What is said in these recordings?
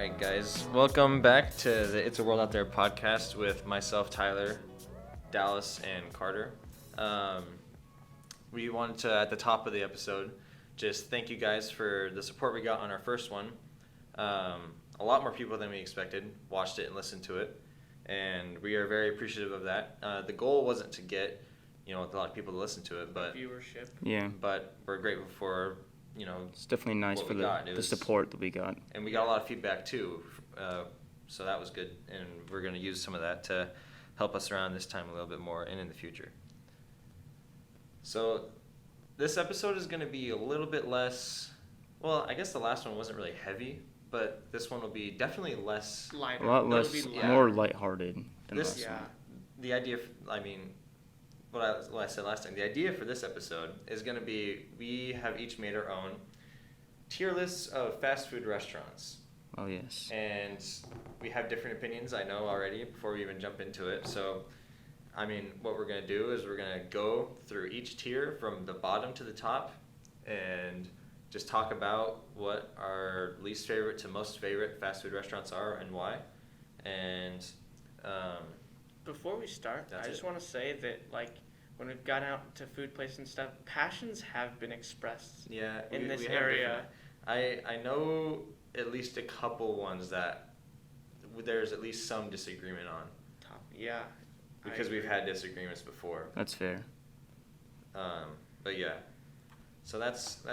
right, guys. Welcome back to the It's a World Out There podcast with myself, Tyler, Dallas, and Carter. We wanted to, at the top of the episode, just thank you guys for the support we got on our first one. A lot more people than we expected watched it and listened to it, and we are very appreciative of that. The goal wasn't to get, a lot of people to listen to it, but viewership. Yeah. But we're grateful for, it's definitely nice for the support that we got. And we got a lot of feedback too, so that was good. And we're going to use some of that to help us around this time a little bit more and in the future. So this episode is going to be a little bit less, well, I guess the last one wasn't really heavy, but this one will be definitely less. Lighter. A lot less, more lighthearted than this. last one. The idea, what I said last time, the idea for this episode is going to be, we have each made our own tier lists of fast food restaurants. Oh, yes. And we have different opinions, I know already, before we even jump into it. So, what we're going to do is we're going to go through each tier from the bottom to the top and just talk about what our least favorite to most favorite fast food restaurants are and why. And before we start, I just want to say that, when we've gone out to food places and stuff, passions have been expressed in this area. I know at least a couple ones that there's at least some disagreement on. Yeah. Because we've had disagreements before. That's fair. But yeah. So that's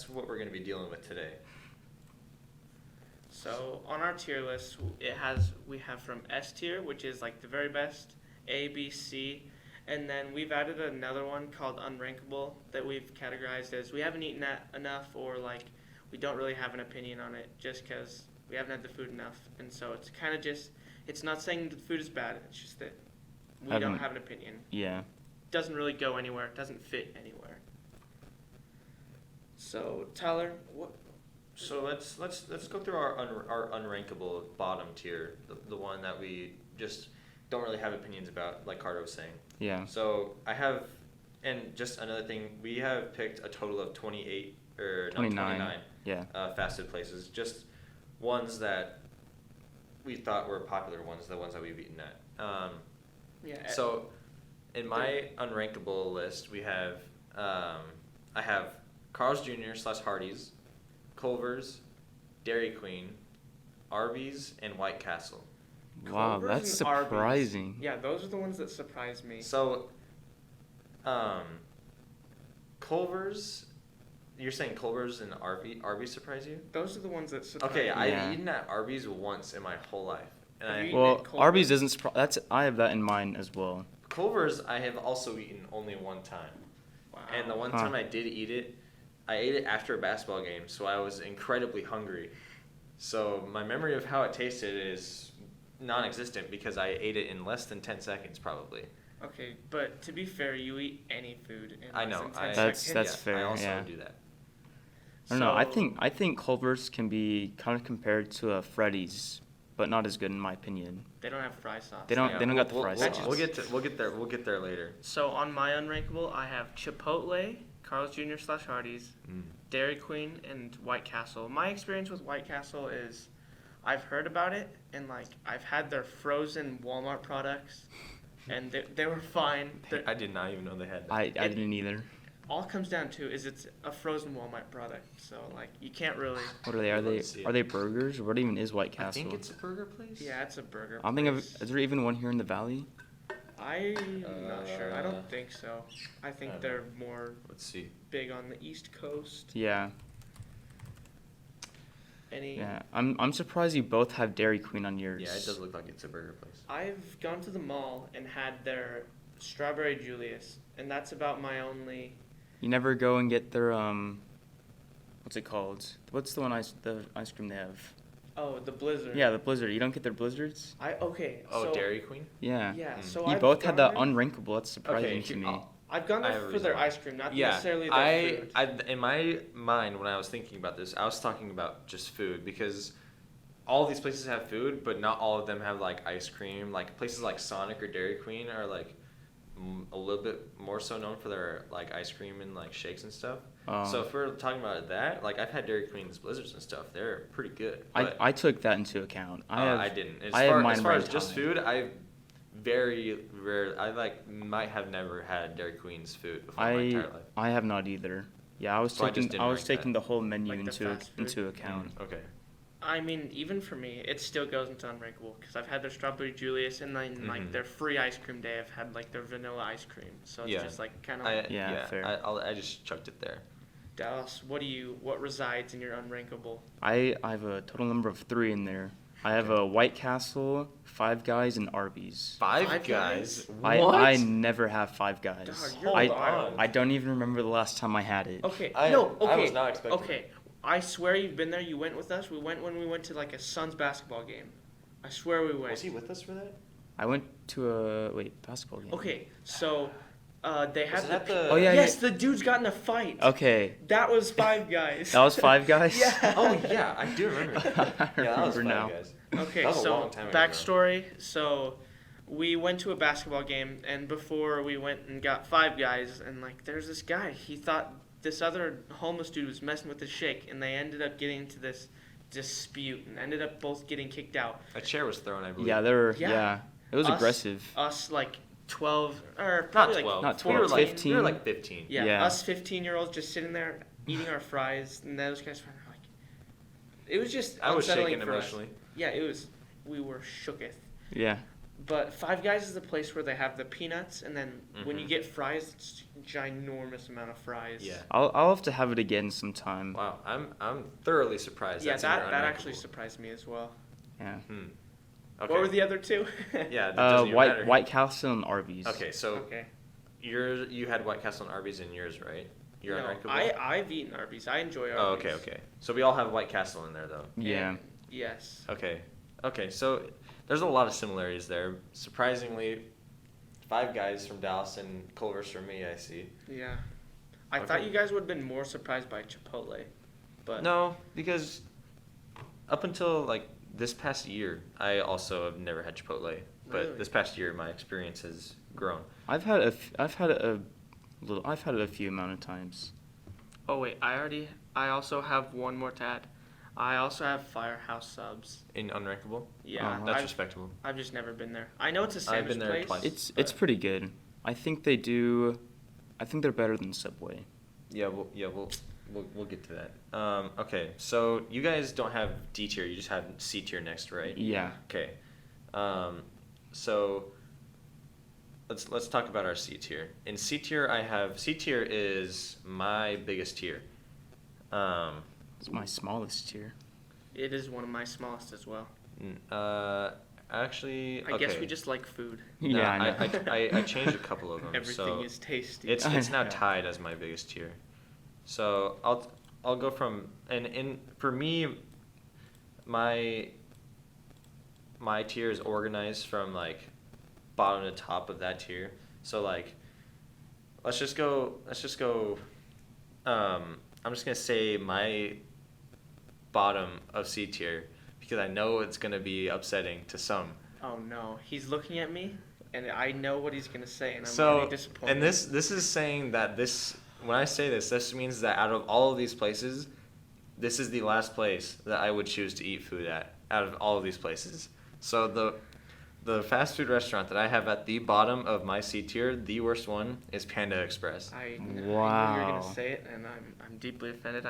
what we're going to be dealing with today. So on our tier list, we have from S tier, which is the very best, A, B, C, and then we've added another one called unrankable that we've categorized as we haven't eaten that enough, or we don't really have an opinion on it just because we haven't had the food enough. And so it's kind of just, it's not saying the food is bad, it's just that we don't have an opinion. Yeah. It doesn't really go anywhere, it doesn't fit anywhere. So Tyler, what? So let's go through our unrankable bottom tier, the one that we just don't really have opinions about, like Carter was saying. Yeah. So I have, and just another thing, we have picked a total of 29. Yeah. Fast food places, just ones that we thought were popular ones, the ones that we've eaten at. So in my unrankable list, we have, I have Carl's Jr. / Hardee's, Culver's, Dairy Queen, Arby's, and White Castle. Wow, Culver's that's and surprising. Arby's. Yeah, those are the ones that surprised me. So, Culver's, you're saying Culver's and Arby's surprise you? Those are the ones that surprised me. Okay, I've eaten at Arby's once in my whole life. Arby's isn't surprising. I have that in mind as well. Culver's, I have also eaten only one time. Wow. And the one time I did eat it, I ate it after a basketball game, so I was incredibly hungry. So my memory of how it tasted is non-existent because I ate it in less than 10 seconds probably. Okay, but to be fair, you eat any food in I less know. than 10 That's seconds. fair. I also yeah. do that. I don't know. I think Culver's can be kind of compared to a Freddy's, but not as good in my opinion. They don't have fry sauce. They don't got the fry sauce. We'll get there later. So on my unrankable, I have Chipotle, Carl's Jr. / Hardee's, Dairy Queen, and White Castle. My experience with White Castle is I've heard about it, and I've had their frozen Walmart products, and they were fine. I did not even know they had that. I didn't either. All it comes down to is it's a frozen Walmart product, so you can't really. What are they? Are they burgers? Or what even is White Castle? I think it's a burger place. Yeah, it's a burger. I don't think is there even one here in the valley? I'm not sure. I don't think so. I think they're more. Let's see. Big on the East Coast. Yeah. Yeah, I'm surprised you both have Dairy Queen on yours. Yeah, it does look like it's a burger place. I've gone to the mall and had their Strawberry Julius, and that's about my only. You never go and get their what's it called? What's the ice cream they have? Oh, the Blizzard. Yeah, the Blizzard. You don't get their Blizzards? Oh, Dairy Queen? Yeah. Yeah. So you both had the unrankable. That's surprising to me. I've gone there for their ice cream, not necessarily their food. In my mind, when I was thinking about this, I was talking about just food because all these places have food, but not all of them have ice cream. Places like Sonic or Dairy Queen are a little bit more so known for their like ice cream and like shakes and stuff. Oh. So if we're talking about that, like I've had Dairy Queen's Blizzards and stuff. They're pretty good. I took that into account. I didn't. As far as just food, I very rare. I like might have never had Dairy Queen's food before my entire life. I have not either. Yeah, I was taking the whole menu Like into account. Okay. I mean, even for me, it still goes into unrankable because I've had their strawberry Julius and then like their free ice cream day. I've had like their vanilla ice cream, so it's just like kind of. Fair. I just chucked it there. Dallas, what resides in your unrankable? I have a total number of 3 in there. I have a White Castle, Five Guys, and Arby's. Five Guys? What? I never have Five Guys. Dog, you're wild. I don't even remember the last time I had it. Okay. I was not expecting. Okay. I swear you've been there. You went with us. We went when we went to like a Suns basketball game. I swear we went. Was he with us for that? I went to a basketball game. Okay, so they had Oh yeah. Yes, the dudes got in a fight. Okay. That was Five Guys. That was Five Guys. Yeah. Oh yeah, I do remember. I remember now. Guys. Okay, That was a so long time ago, backstory. So we went to a basketball game, and before we went and got Five Guys, and like there's this guy. He thought this other homeless dude was messing with his shake, and they ended up getting into this dispute and ended up both getting kicked out. A chair was thrown, I believe. Yeah, there were. Yeah. Yeah, it was aggressive. Us like 12 or Not probably 12. Not We were 12, like 15. We were like 15. Yeah, us 15-year-olds just sitting there eating our fries, and those guys were like, it was just I was unsettling shaking for us. emotionally. Yeah, it was. We were shooketh. Yeah. But Five Guys is the place where they have the peanuts, and then when you get fries, it's a ginormous amount of fries. Yeah. I'll have to have it again sometime. Wow, I'm thoroughly surprised. Yeah, that's in your that unrankable. actually surprised me as well. Yeah. Okay. What were the other two? Yeah, that doesn't even matter. White Castle and Arby's. Okay, so Okay. you had White Castle and Arby's in yours, right? You're No, unrankable. I've eaten Arby's. I enjoy Arby's. Oh, okay. So we all have White Castle in there, though. Yeah. And yes. Okay. So there's a lot of similarities there. Surprisingly, Five Guys from Dallas and Culver's from me. I see. Yeah. I Okay. thought you guys would have been more surprised by Chipotle, but No, because up until like this past year, I also have never had Chipotle. But Really? this past year, my experience has grown. I've had it a few amount of times. Oh wait, I also have one more to add. I also have Firehouse subs. In unrankable, Yeah, Oh, that's respectable. I've just never been there. I know it's a I've sandwich been there place. twice. It's pretty good. I think they're better than Subway. Yeah, we'll get to that. Okay, so you guys don't have D tier, you just have C tier next, right? Yeah. Okay. So let's talk about our C tier. In C tier, C tier is my biggest tier. It's my smallest tier. It is one of my smallest as well. Actually, I guess we just like food. No, Yeah, I know. I changed a couple of them. Everything so is tasty. it's now Yeah. tied as my biggest tier. So I'll go from and for me, my tier is organized from like bottom to top of that tier. So like, let's just go. I'm just gonna say my bottom of C tier because I know it's gonna be upsetting to some. Oh no, he's looking at me, and I know what he's gonna say, and I'm So really disappointed. and this is saying that when I say this means that out of all of these places, this is the last place that I would choose to eat food at out of all of these places. So the fast food restaurant that I have at the bottom of my C tier, the worst one, is Panda Express. I knew you were Wow. gonna say it, and I'm deeply offended.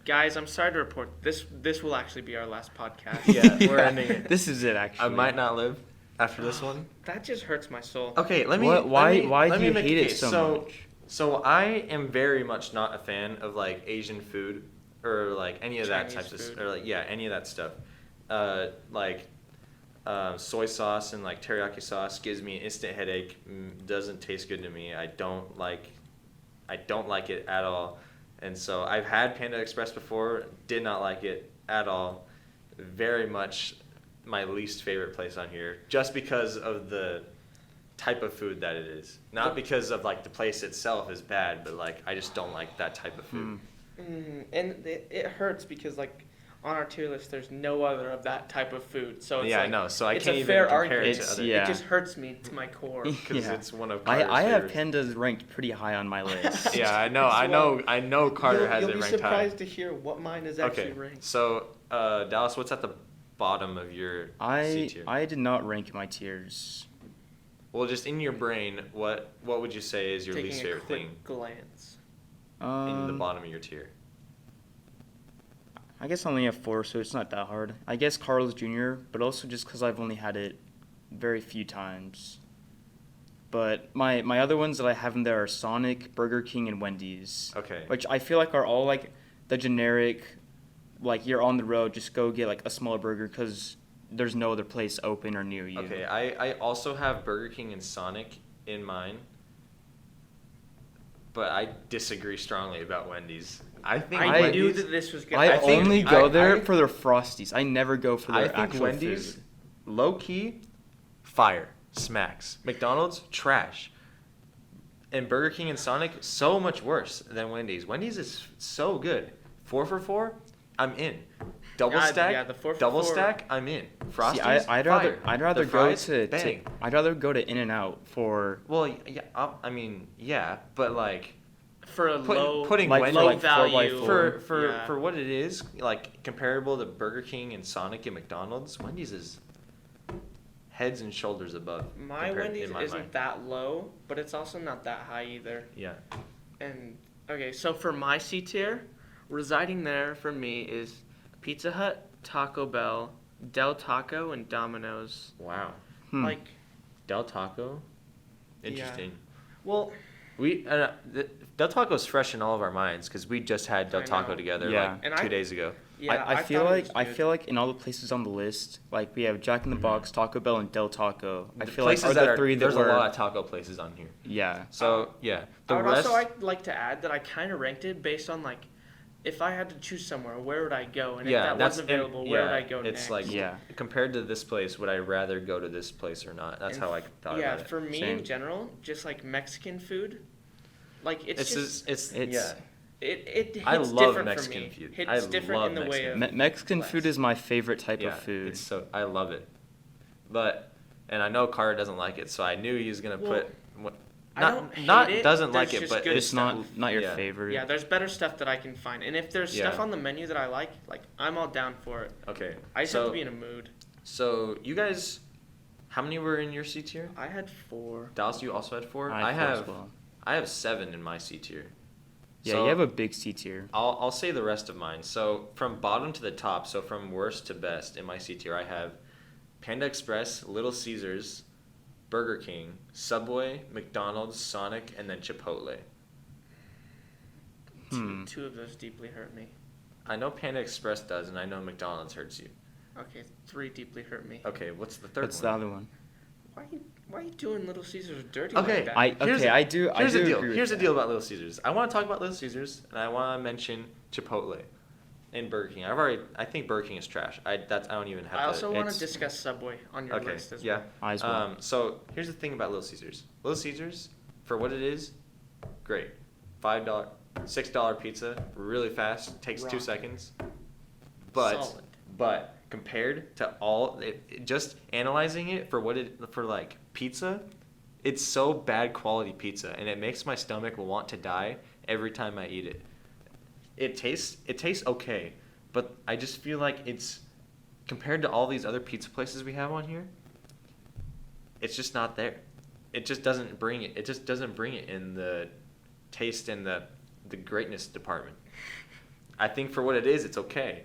Guys, I'm sorry to report this will actually be our last podcast. Yeah, we're ending it. This is it, actually. I might not live after this one. That just hurts my soul. Okay, Why let do me you make a hate it case. so much? So I am very much not a fan of like Asian food or like any of that Chinese types of food. or like any of that stuff. Soy sauce and like teriyaki sauce gives me an instant headache. Doesn't taste good to me. I don't like it at all. And so I've had Panda Express before. Did not like it at all. Very much my least favorite place on here, just because of the type of food that it is. Not because of like the place itself is bad, but like I just don't like that type of food. And it hurts because like on our tier list, there's no other of that type of food. So it's yeah, like, no, so I it's can't a even fair compare argument. it to It's- other. yeah. It just hurts me to my core. Because Yeah. it's one of Carter's I have favorites. pandas ranked pretty high on my list. Yeah, I know Carter has You'll it be ranked surprised high. to hear what mine is actually Okay, ranked. so Dallas, what's at the bottom of your C tier? I did not rank my tiers. Well, just in your brain, what would you say is your Taking least a favorite quick thing glance. in the bottom of your tier? I guess I only have 4, so it's not that hard. I guess Carl's Jr., but also just because I've only had it very few times. But my other ones that I have in there are Sonic, Burger King, and Wendy's. Okay. Which I feel like are all like the generic, like you're on the road, just go get like a smaller burger because there's no other place open or near you. Okay, I also have Burger King and Sonic in mine, but I disagree strongly about Wendy's. I think I Wendy's, knew that this was going I to think- only go there I- for their Frosties. I never go for I their think actual Wendy's, food. low key, fire, smacks. McDonald's, trash. And Burger King and Sonic, so much worse than Wendy's. Wendy's is so good. 4 for 4, I'm in. Double Yeah, stack, yeah, the 4 for double 4. stack, I'm in. Frosties, See, I'd fire. rather The go fries, to bang. I'd rather go to In-N-Out for Well, yeah, I mean, yeah, but like for a low, putting like Wendy's for low like 4x4. value. for Yeah. for what it is, like comparable to Burger King and Sonic and McDonald's, Wendy's is heads and shoulders above. My compared- Wendy's in my isn't mind. that low, but it's also not that high either. Yeah. And okay, so for my C tier, residing there for me is Pizza Hut, Taco Bell, Del Taco, and Domino's. Wow. Like, Del Taco. Yeah. Interesting. well, We Del Taco's fresh in all of our minds because we just had Del I Taco know. together Yeah. like And 2 I- days ago. yeah, I feel thought it like was I good. feel like in all the places on the list, like we have Jack in the Box, Taco Bell, and Del Taco. I The feel like places are that the three that there's were a lot of taco places on here. yeah. So yeah, the I would rest. also like to add that I kind of ranked it based on like, if I had to choose somewhere, where would I go? And yeah, if that that's was available, where would I go It's next? like Yeah. compared to this place, would I rather go to this place or not? That's And how I thought yeah, about it. for me Same. in general, just like Mexican food, like it's just it's It's- yeah. it hits I love different Mexican for me. food. Hits I different love in the way Mexican of Mexican less. food is my favorite type Yeah, of food. it's so I love it, but and I know Carter doesn't like it, so I knew he was gonna Well, put what. I Not don't hate not it, doesn't there's like it, just but good it's not your yeah. favorite. Yeah, there's better stuff that I can find, and if there's Yeah. stuff on the menu that I like I'm all down for it. Okay, I just so have to be in a mood. so you guys, how many were in your C tier? I had 4. Dallas, you also had 4. I have 4 as well. I have 7 in my C tier. Yeah, So you have a big C tier. I'll say the rest of mine. So from bottom to the top, so from worst to best in my C tier, I have Panda Express, Little Caesars, Burger King, Subway, McDonald's, Sonic, and then Chipotle. Two of those deeply hurt me. I know Panda Express does, and I know McDonald's hurts you. Okay, 3 deeply hurt me. Okay, what's the third What's the one? other one? Why are you doing Little Caesars dirty Okay, like that? Here's I do Here's the deal. agree with Here's the that. deal about Little Caesars. I want to talk about Little Caesars, and I want to mention Chipotle and Burger King. I think Burger King is trash. I don't even have. I also want it's- to discuss Subway on your Okay, list as yeah. well. I as well. So here's the thing about Little Caesars. Little Caesars, for what it is, great. $5, $6 pizza, really fast, takes 2 Rock. seconds. But Solid. compared to just analyzing it for what it for like pizza, it's so bad quality pizza, and it makes my stomach want to die every time I eat it. It tastes okay, but I just feel like it's compared to all these other pizza places we have on here. It's just not there. It just doesn't bring it. It just doesn't bring it in the taste and the greatness department. I think for what it is, it's okay,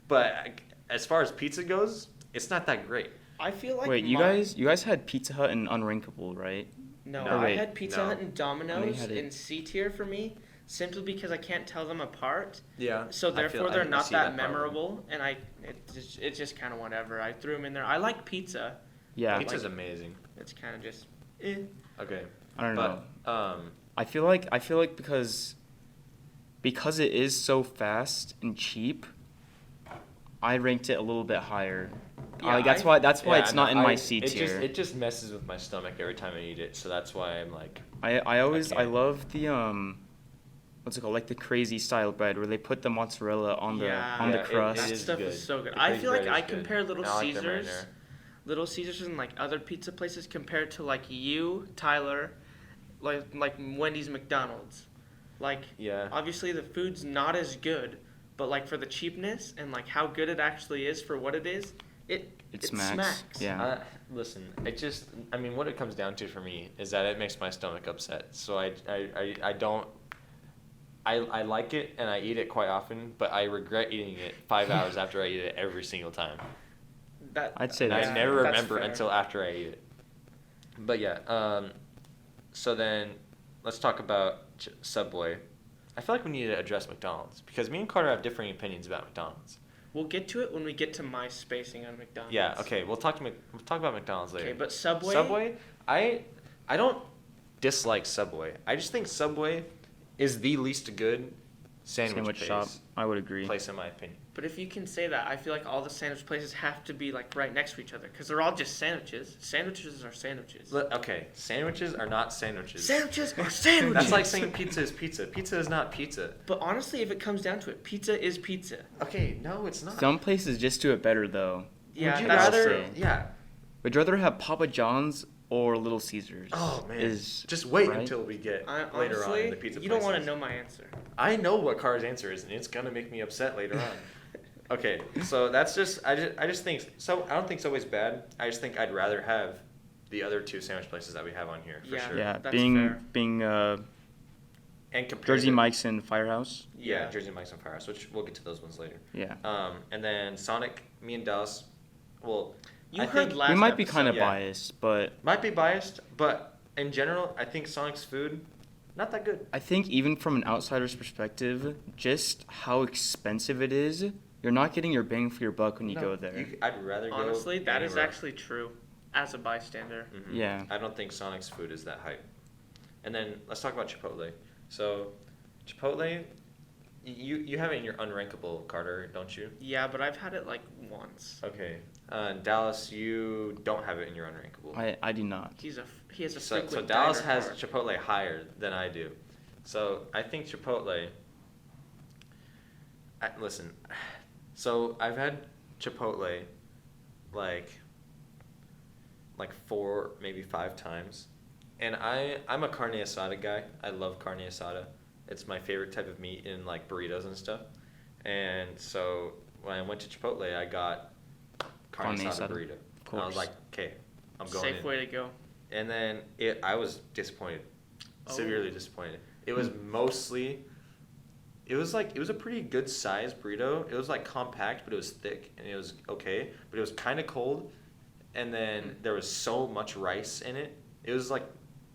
but as far as pizza goes, it's not that great. I feel like Wait, you guys had Pizza Hut and Unrankable, right? No, No. I Wait, had Pizza no. Hut and No, Domino's you had it. in C tier for me, simply because I can't tell them apart. Yeah. So therefore, they're not see that problem. memorable, and it's just kind of whatever. I threw them in there. I like pizza. Yeah. Pizza's amazing. It's kind of just. Okay. I don't know. But I feel like because it is so fast and cheap, I ranked it a little bit higher. Yeah, that's why it's not in my C tier. It just messes with my stomach every time I eat it, so that's why I'm like. I can't. love what's it called, like the crazy style bread where they put the mozzarella on the Yeah, crust. it That is stuff good. is so good. The I crazy feel like bread I is good. compare Little I like their Caesars, marinara. Little Caesars and like other pizza places compared to like you, Tyler, like Wendy's, McDonald's. Like Yeah. obviously the food's not as good, but like for the cheapness and like how good it actually is for what it is, it smacks. Yeah. Listen, I mean, what it comes down to for me is that it makes my stomach upset. So I don't, I like it and I eat it quite often, but I regret eating it 5 hours after I eat it every single time. I'd say And that's I never that's remember fair. until after I eat it. But yeah, so then let's talk about Subway. I feel like we need to address McDonald's because me and Carter have differing opinions about McDonald's. We'll get to it when we get to my spacing on McDonald's. Yeah, okay, we'll talk about McDonald's later. Okay, but Subway. Subway, I don't dislike Subway. I just think Subway is the least good sandwich shop. I would agree. place in my opinion. But if you can say that, I feel like all the sandwich places have to be like right next to each other because they're all just sandwiches. Sandwiches are sandwiches. Okay, sandwiches are not sandwiches. Sandwiches are sandwiches. That's like saying pizza is pizza. Pizza is not pizza. But honestly, if it comes down to it, pizza is pizza. Okay, no, it's not. Some places just do it better though. Yeah, Would you that's rather? true. Yeah. Would you rather have Papa John's or Little Caesars? Oh man. Is Just wait right? until we get Honestly, later on in the pizza you don't want to places. know my answer. I know what Carr's answer is, and it's gonna make me upset later on. Okay, so that's just I just think so. I don't think Subway's bad. I just think I'd rather have the other two sandwich places that we have on here for Yeah. sure. Yeah, That's being fair. And compared Jersey to, Mike's and Firehouse. Yeah, Jersey Mike's and Firehouse, which we'll get to those ones later. Yeah. And then Sonic, me and Dallas. Well, You I heard think last We might be episode. kind of yeah. biased, but might be biased, but in general, I think Sonic's food not that good. I think even from an outsider's perspective, just how expensive it is, you're not getting your bang for your buck when you No, go there. I'd rather go. Honestly, that is anywhere. actually true. As a bystander. Mhm. Yeah. I don't think Sonic's food is that hype. And then let's talk about Chipotle. So, Chipotle, you have it in your unrankable, Carter, don't you? Yeah, but I've had it like once. Okay. Dallas, you don't have it in your unrankable. I do not. He has a So frequent Dallas diner has card. Chipotle higher than I do. So I think Chipotle. Listen, so I've had Chipotle like 4, maybe 5 times, and I'm a carne asada guy. I love carne asada. It's my favorite type of meat in like burritos and stuff. And so when I went to Chipotle, I got carne asada burrito. Of And I was course. like, okay, I'm going Safe in. way to go. And then I was disappointed, severely disappointed. It was mostly, it was a pretty good sized burrito. It was like compact, but it was thick and it was okay, but it was kind of cold. And then there was so much rice in it. It was like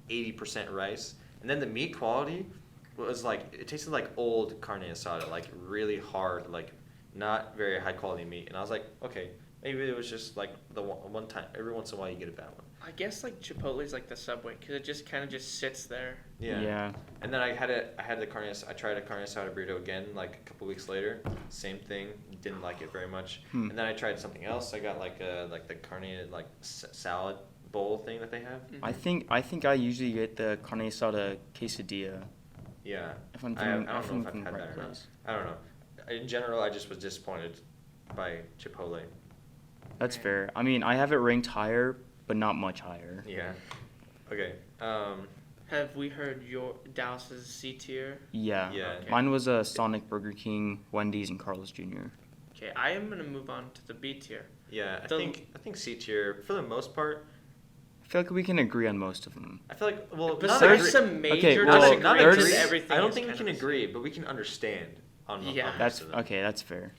80% rice. And then the meat quality was like, it tasted like old carne asada, like really hard, like not very high quality meat. And I was like, okay, maybe it was just like the one time, every once in a while you get a bad one. I guess like Chipotle's like the Subway because it just kind of just sits there. Yeah. And then I tried a carne asada burrito again like a couple weeks later. Same thing. Didn't like it very much. And then I tried something else. I got like the carne salad bowl thing that they have. I think I usually get the carne asada quesadilla. Yeah. If I'm I thinking, don't know if I've thinking had the that right or not. place. I don't know. In general, I just was disappointed by Chipotle. That's fair. I mean, I have it ranked higher, but not much higher. Yeah. Okay. Have we heard your Dallas's C tier? Yeah. Yeah. Okay. Mine was a Sonic, Burger King, Wendy's, and Carl's Jr. Okay, I am gonna move on to the B tier. Yeah. I The- think C tier for the most part. I feel like we can agree on most of them. I feel like well, But not there's agree- some major Okay, not, well, not disagreements. agree. Everything I don't is think we kind can of the agree, but we can understand on Yeah. most That's of them. okay. That's fair.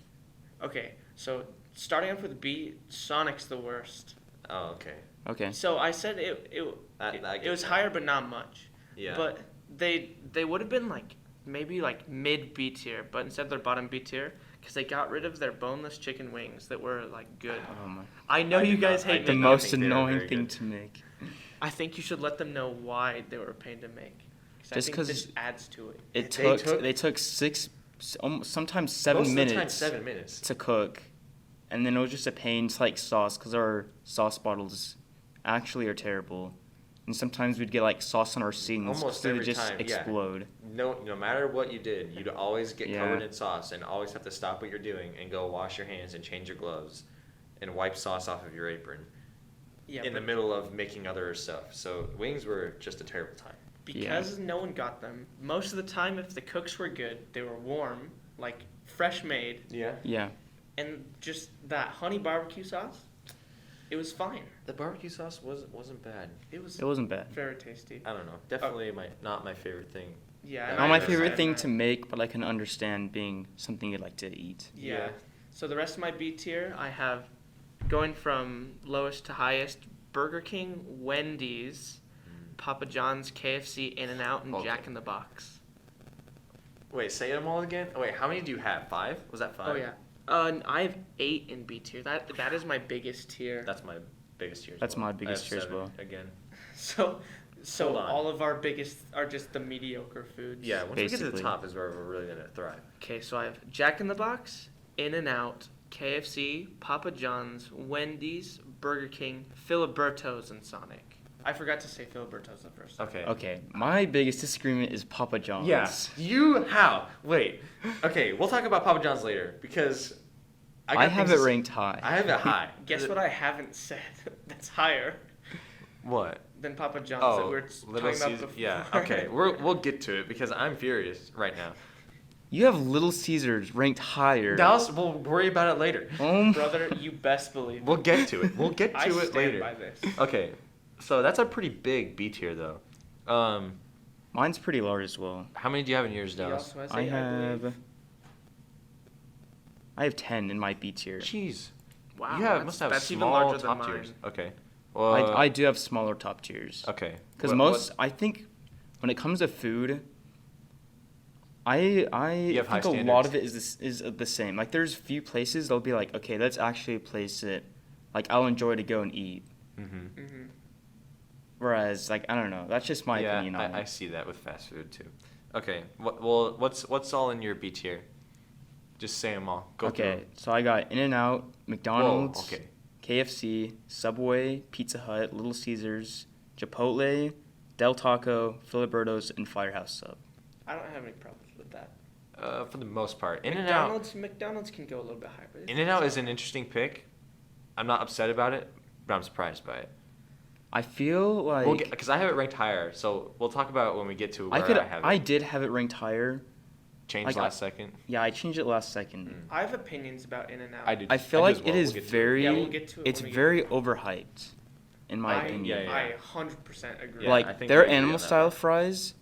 Okay, so starting off with B, Sonic's the worst. Oh, okay. Okay. So I said it I get was that. higher, but not much. Yeah. But they would have been like maybe like mid B tier, but instead they're bottom B tier because they got rid of their boneless chicken wings that were like good. Oh my. I know I you did guys not- I hate The did me. not most think they were annoying very thing good. to make. I think you should let them know why they were a pain to make. Just I think 'cause this adds to it. They took sometimes 7 Most minutes of the time, 7 minutes. to cook, and then it was just a pain to like sauce because our sauce bottles actually are terrible. and sometimes we'd get like sauce on our seats. Almost so it every would just time, yeah. explode. No matter what you did, you'd always get Yeah. covered in sauce and always have to stop what you're doing and go wash your hands and change your gloves and wipe sauce off of your apron in the middle of making other stuff. So wings were just a terrible time. Because no one got them, most of the time if the cooks were good, they were warm, like fresh made, Yeah. Yeah. and just that honey barbecue sauce, it was fine. The barbecue sauce wasn't bad. It was It wasn't bad. very tasty. I don't know. Definitely not my favorite thing. Yeah. Not and Not I my understand favorite thing that. to make, but I can understand being something you'd like to eat. Yeah. Yeah. So the rest of my B tier, I have going from lowest to highest: Burger King, Wendy's, Papa John's, KFC, In-N-Out, and Okay. Jack in the Box. Wait, say them all again. Oh, wait, how many do you have? 5? Was that 5? Oh yeah. I have 8 in B tier. That is my biggest tier. That's my biggest tier. As That's well. my biggest I have tier as 7 well. Again. So Hold on. all of our biggest are just the mediocre foods. Yeah, once we get to the Basically. top is where we're really gonna thrive. Okay, so I have Jack in the Box, In-N-Out, KFC, Papa John's, Wendy's, Burger King, Filiberto's, and Sonic. I forgot to say Filiberto's the first time. Okay. Okay, my biggest disagreement is Papa John's. Yeah. You how? Wait. Okay, we'll talk about Papa John's later because I have it ranked high. I have it high. Guess what I haven't said that's higher What? than Papa John's that we were Little talking about Caesar. before. Yeah. Okay. We'll get to it because I'm furious right now. You have Little Caesars ranked higher. Dallas, we'll worry about it later. Brother, you best believe. We'll get to it. We'll get to I it stand later. by this. Okay. So that's a pretty big B tier though. Mine's pretty large as well. How many do you have in yours, He Dallas? also has I 8, have 10 in my B tier. Jeez. Wow, You must have that's even small larger than top mine. tiers. Okay. Well. I do have smaller top tiers. Okay. Because What- I think, when it comes to food, I have high think a lot standards. of it is the same. Like, there's few places they'll be like, okay, that's actually a place that, like, I'll enjoy to go and eat. Mm-hmm. Mm-hmm. Whereas, like, I don't know. That's just my opinion on I it. see that with fast food too. Okay. What's all in your B tier? Just say them all. Go through Okay, 'em. so I got In-N-Out, McDonald's, Whoa, okay. KFC, Subway, Pizza Hut, Little Caesars, Chipotle, Del Taco, Filiberto's, and Firehouse Sub. I don't have any problems with that. For the most part, In-N-Out. McDonald's can go a little bit higher. But In-N-Out is an interesting pick. I'm not upset about it, but I'm surprised by it. I feel like Because I have it ranked higher, so we'll talk about it when we get to where I have it. I did have it ranked higher. Changed like, last second. Yeah, I changed it last second. I have opinions about In-N-Out. I do. I feel do like as well. it is We'll get to very Yeah, we'll get to it it's when we get very overhyped, in my I, opinion. yeah. I 100% agree. Yeah, I Like think their we agree on animal that style one. fries,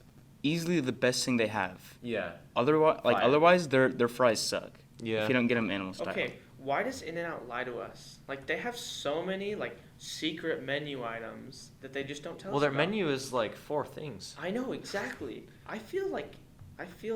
easily the best thing they have. Yeah. Otherwise, Fire. their fries suck. Yeah. If you don't get them animal style. Okay, why does In-N-Out lie to us? Like, they have so many, like, secret menu items that they just don't tell Well, us their about. menu is like 4 things. I know, exactly. I feel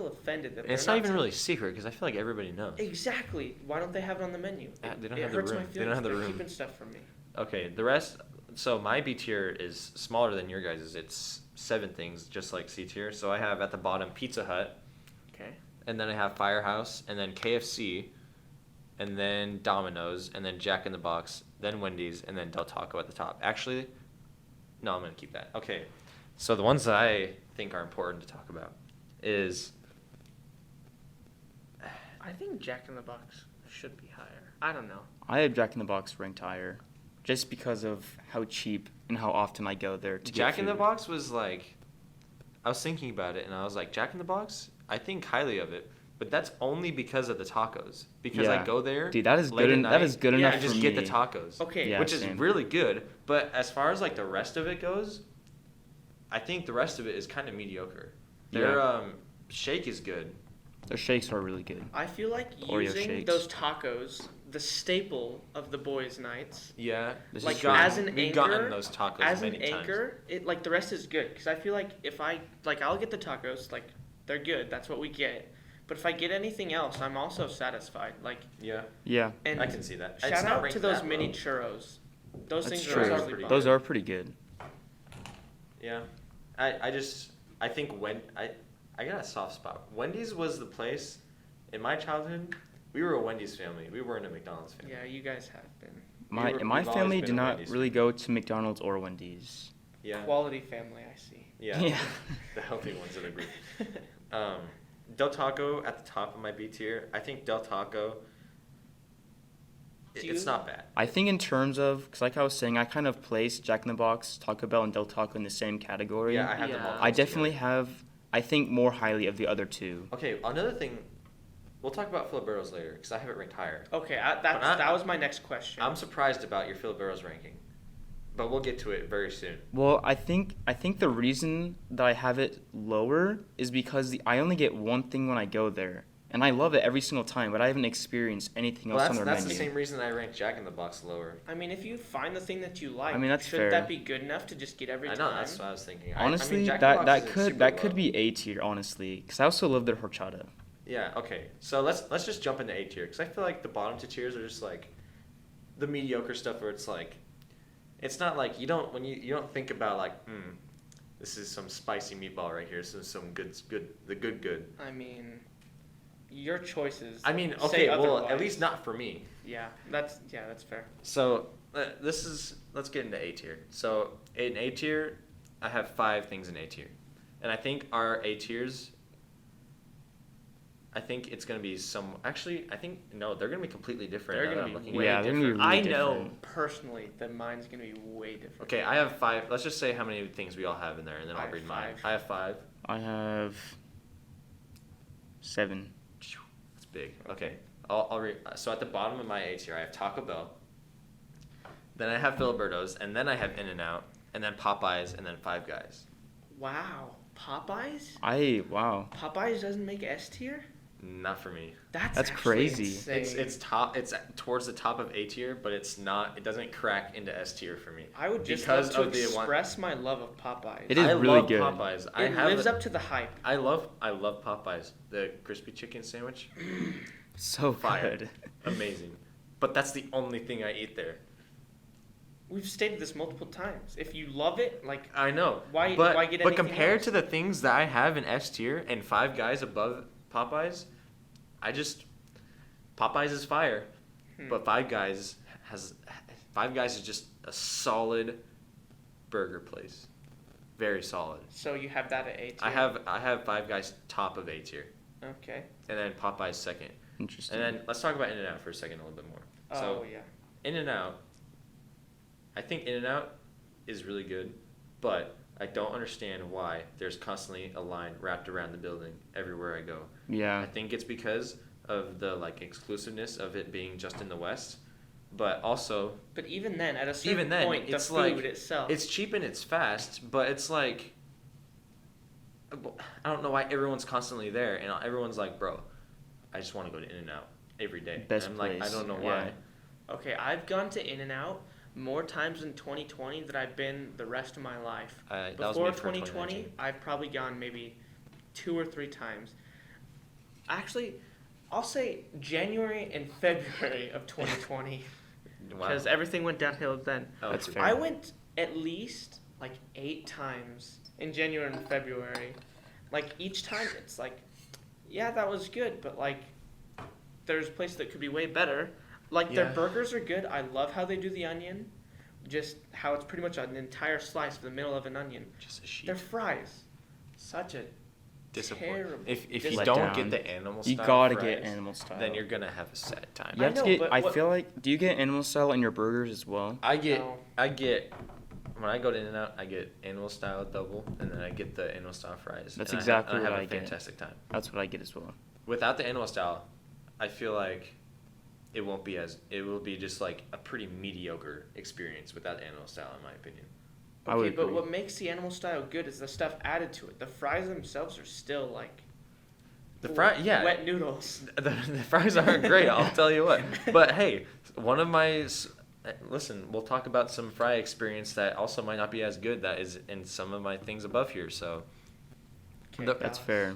offended that And it's they're not even tell- really secret because I feel like everybody knows. Exactly. Why don't they have it on the menu? They don't it have the hurts room. my They feelings. don't have the They're room. keeping stuff from me. Okay, the rest. So my B tier is smaller than your guys'. It's 7 things, just like C tier. So I have at the bottom Pizza Hut, Okay. and then I have Firehouse, and then KFC, and then Domino's, and then Jack in the Box, then Wendy's, and then Del Taco at the top. Actually, no, I'm gonna keep that. Okay, so the ones that I think are important to talk about is I think Jack in the Box should be higher. I don't know. I have Jack in the Box ranked higher, just because of how cheap and how often I go there to Jack get in the food. Box was like, I was thinking about it, and I was like, Jack in the Box. I think highly of it, but that's only because of the tacos. Because I Yeah. go there, Dude, that is late good. at That night, is good yeah, enough and for just me. get the tacos. Okay. Yeah, which is same. really good. But as far as like the rest of it goes, I think the rest of it is kind of mediocre. Their Yeah. shake is good. Their shakes are really good. I feel like Oreo using shakes. those tacos, the staple of the boys' nights, Yeah, This like is We've true. as an we've gotten anchor, those tacos as many an times. anchor, it like the rest is good because I feel like if I like I'll get the tacos, like they're good. That's what we get. But if I get anything else, I'm also satisfied. Like Yeah, Yeah, and I can see that. It's shout not out ranked to those that mini low. churros. Those that's things true. are Those are really pretty bomb. Those are pretty good. Yeah, I think I got a soft spot. Wendy's was the place in my childhood. We were a Wendy's family. We weren't a McDonald's family. Yeah, you guys have been. My we've my always family been did a not Wendy's really go to McDonald's or Wendy's. Yeah. Quality family, I see. Yeah. Yeah. The healthy ones of the group. Del Taco at the top of my B tier. I think Del Taco. It's not bad. I think in terms of, because like I was saying, I kind of placed Jack in the Box, Taco Bell, and Del Taco in the same category. Yeah, I have them Yeah. all. I close definitely together. have, I think, more highly of the other two. Okay, another thing. We'll talk about Filiberos later because I have it ranked higher. Okay, But I- that was my next question. I'm surprised about your Filiberos ranking, but we'll get to it very soon. Well, I think the reason that I have it lower is because I only get one thing when I go there, and I love it every single time, but I haven't experienced anything else on their That's menu. the same reason I ranked Jack in the Box lower. I mean, if you find the thing that you like, I mean, that's shouldn't fair. that be good enough to just get every I time? know, that's what I was thinking. Honestly, I mean, Jack in the Box that isn't could super low. be A tier, honestly, because I also love their horchata. Yeah. Okay. So let's just jump into A tier because I feel like the bottom two tiers are just like the mediocre stuff where it's like, it's not like you don't think about like, this is some spicy meatball right here. This is some good. I mean, your choices. I mean, say okay, well, otherwise. at least not for me. Yeah, that's fair. So let's get into A tier. So in A tier, I have 5 things in A tier, and I think our A tiers. I think it's gonna be no, they're gonna be completely different. They're now gonna that be I'm looking way at it. they're gonna be different. really I know different. personally that mine's gonna be way different. Okay, I have 5. Let's just say how many things we all have in there, and then I I'll have read mine. 5. I have 5. I have 7. That's big. Okay, I'll read. So at the bottom of my A tier, I have Taco Bell. Then I have Filiberto's, and then I have In-N-Out, and then Popeyes, and then Five Guys. Wow, Popeyes? Wow. Popeyes doesn't make S tier? Not for me. That's actually crazy. insane. It's top. It's towards the top of A tier, but it's not. It doesn't crack into S tier for me. I would just because love of to the one- express my love of Popeyes. It is I really love good. Popeyes. It lives up to the hype. I love Popeyes. The crispy chicken sandwich, So fire, good. amazing. But that's the only thing I eat there. We've stated this multiple times. If you love it, like I know. Why but, get But anything compared else? to the things that I have in S tier and Five Guys above Popeyes, Popeyes is fire, but Five Guys is just a solid burger place, very solid. So you have that at A tier. I have Five Guys top of A tier, Okay. and then Popeyes second, Interesting. and then let's talk about In-N-Out for a second a little bit more. Oh So yeah. In-N-Out, I think In-N-Out is really good, but I don't understand why there's constantly a line wrapped around the building everywhere I go. I Yeah. think it's because of the exclusiveness of it being just in the West, but also But even then, at a certain then, point, the it's food like- itself. it's cheap and it's fast, but it's like I don't know why everyone's constantly there and everyone's like, bro, I just want to go to In-N-Out every day. Best and I'm like, I place. don't know Yeah. why. Okay, I've gone to In-N-Out more times in 2020 than I've been the rest of my life. That was Before me for 2020, I've probably gone maybe 2 or 3 times. Actually, I'll say January and February of 2020 Wow. because everything went downhill then. Oh, That's for- fair. I went at least 8 times in January and February. Each time it's yeah, that was good, but there's places that could be way better. Their Yeah. burgers are good. I love how they do the onion. Just how it's pretty much an entire slice for the middle of an onion. Just a sheet. Their fries, such a Disappointing. terrible. If you Let don't down. get the animal You style gotta fries, get animal style. then you're gonna have a sad time. You I have to know, get. but I what- feel like. Do you get animal style in your burgers as well? I get No. when I go to In-N-Out, I get animal style double, and then I get the animal style fries. That's and exactly I have what a I get. fantastic time. That's what I get as well. Without the animal style, I feel like it will be just a pretty mediocre experience without the animal style, in my opinion. I would Okay, but agree. what makes the animal style good is the stuff added to it. The fries themselves are still wet noodles. The fries aren't great, I'll tell you what. But hey, listen, we'll talk about some fry experience that also might not be as good that is in some of my things above here. So Okay, The- That's Dallas. fair.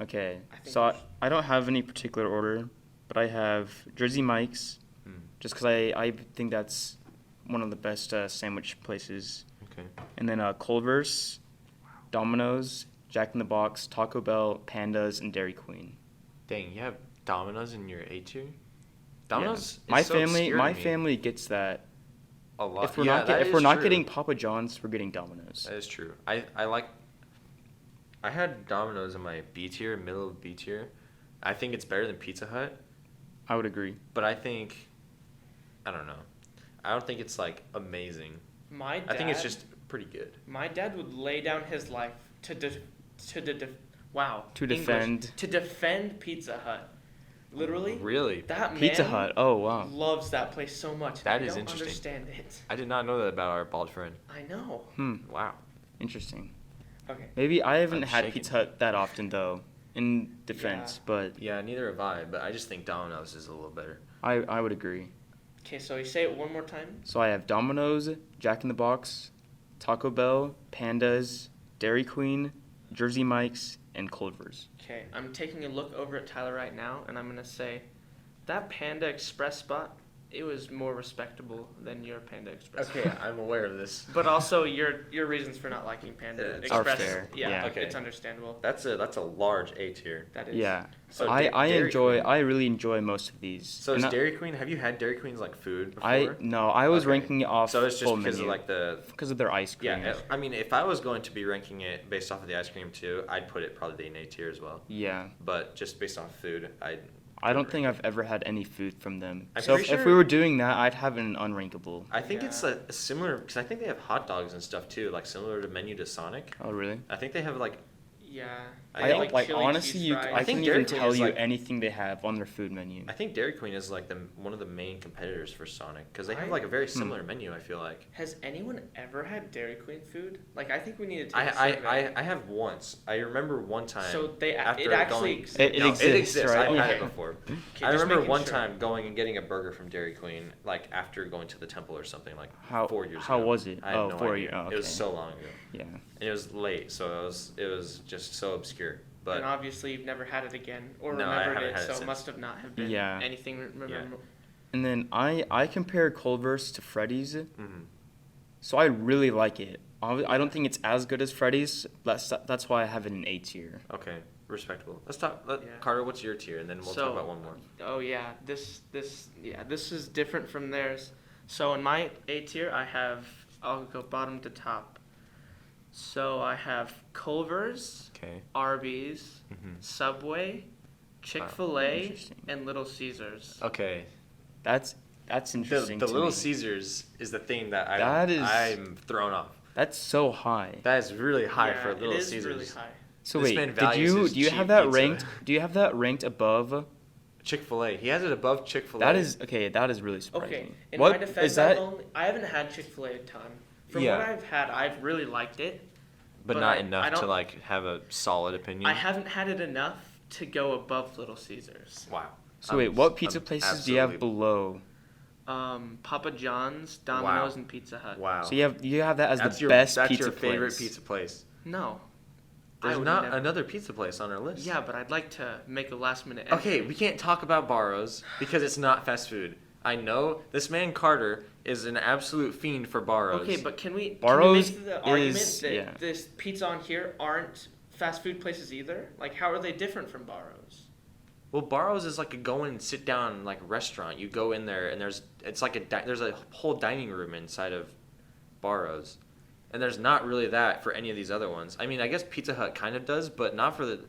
Okay, I think so we I, should- I don't have any particular order, but I have Jersey Mike's, just because I think that's one of the best sandwich places. okay. And then Culver's, Domino's, Jack in the Box, Taco Bell, Pandas, and Dairy Queen. Dang, you have Domino's in your A tier? Domino's Yeah. is so obscure to My me. family gets that a lot. If we're Yeah, not that if is we're not true. getting Papa John's, we're getting Domino's. That is true. I had Domino's in my B tier, middle of B tier. I think it's better than Pizza Hut, I would agree. but I don't know. I don't think it's like amazing. My dad, I think it's just pretty good. my dad would lay down his life to wow, To English. defend. To defend Pizza Hut. Literally, Really? that Pizza man Hut. Oh wow. loves that place so much. That I is don't interesting. understand it. I did not know that about our bald friend. I know. Wow. Interesting. Okay. Maybe I haven't I'm had shaking. Pizza Hut that often though. In defense, Yeah. but Yeah, neither have I, but I just think Domino's is a little better. I would agree. Okay, so you say it one more time. So I have Domino's, Jack in the Box, Taco Bell, Pandas, Dairy Queen, Jersey Mike's, and Culver's. Okay, I'm taking a look over at Tyler right now, and I'm gonna say that Panda Express spot, it was more respectable than your Panda Express. Okay, I'm aware of this. But also your reasons for not liking Panda It's Express. fair. Yeah, Yeah. Okay. it's understandable. That's a large A tier. That is. Yeah. So I Dairy Queen. I really enjoy most of these. So And is I- Dairy Queen? Have you had Dairy Queen's like food before? I was Okay. ranking it off So it's just full because menu. of like the because of their ice cream. yeah. I mean, if I was going to be ranking it based off of the ice cream too, I'd put it probably in A tier as well. Yeah. But just based on food, I don't think I've ever had any food from them. I'm So pretty if sure- we were doing that, I'd have an unrankable. I think it's Yeah. a similar because I think they have hot dogs and stuff too, like similar to menu to Sonic. Oh really? I think they have like Yeah. I They think- have, like chili honestly, cheese you fries. I I think couldn't Dairy even Queen tell is you like- anything they have on their food menu. I think Dairy Queen is like one of the main competitors for Sonic because they have I- like a very similar menu. I feel like Has anyone ever had Dairy Queen food? Like, I think we need to take a survey. I have once. I remember one time. So they after it actually going- exists. It No, exists, right? I've had Yeah. it before. Okay, I just remember making one sure. time going and getting a burger from Dairy Queen, like after going to the temple or something, like How 4 years how ago. was it? I had Oh, no 4 idea. years. Oh, It was okay. so long ago, Yeah. and it was late, so it was just so obscure. And But obviously you've never had it again or No, I remembered haven't it, had it so it since. must have not have been Yeah. anything rememberable. And then I compare Culver's to Freddy's, mhm. so I really like it. I don't think it's as good as Freddy's. That's why I have it in A tier. Okay, respectable. Let's talk. Yeah. Carter, what's your tier, and then we'll So- talk about one more. Oh yeah, this is different from theirs. So in my A tier, I'll go bottom to top. So I have Culver's, Okay. Arby's, Mhm. Subway, Chick-fil-A, Interesting. and Little Caesars. Okay. That's The interesting. to Little me. Caesars is the thing that I'm thrown off. That's so high. That is really high Yeah, for Little it is Caesars. really high. So This wait, man did values you his do you cheap have that pizza. ranked? Do you have that ranked above? Chick-fil-A. He has it above Chick-fil-A. That is okay. That is really surprising. Okay, in what my defense, is that? I haven't had Chick-fil-A a ton. From Yeah. what I've had, I've really liked it. but but not I enough to don't- like have a solid opinion. I haven't had it enough to go above Little Caesars. Wow. So wait, what pizza I'm places do you have absolutely- below? Papa John's, Domino's, and Pizza Hut. Wow. So you have that as that's the your best that's pizza your favorite place. pizza place. No. I There's would not never- another pizza place on our list. Yeah, but I'd like to make a last minute. Okay, entry. we can't talk about Barrows because it's not fast food. I know this man Carter is an absolute fiend for Barrows. Okay, but can we Barrows make the argument is- that yeah. this pizza on here aren't fast food places either? Like, how are they different from Barrows? Well, Barrows is like a go and sit down like restaurant. You go in there and there's a whole dining room inside of Barrows, and there's not really that for any of these other ones. I mean, I guess Pizza Hut kind of does, but not for the.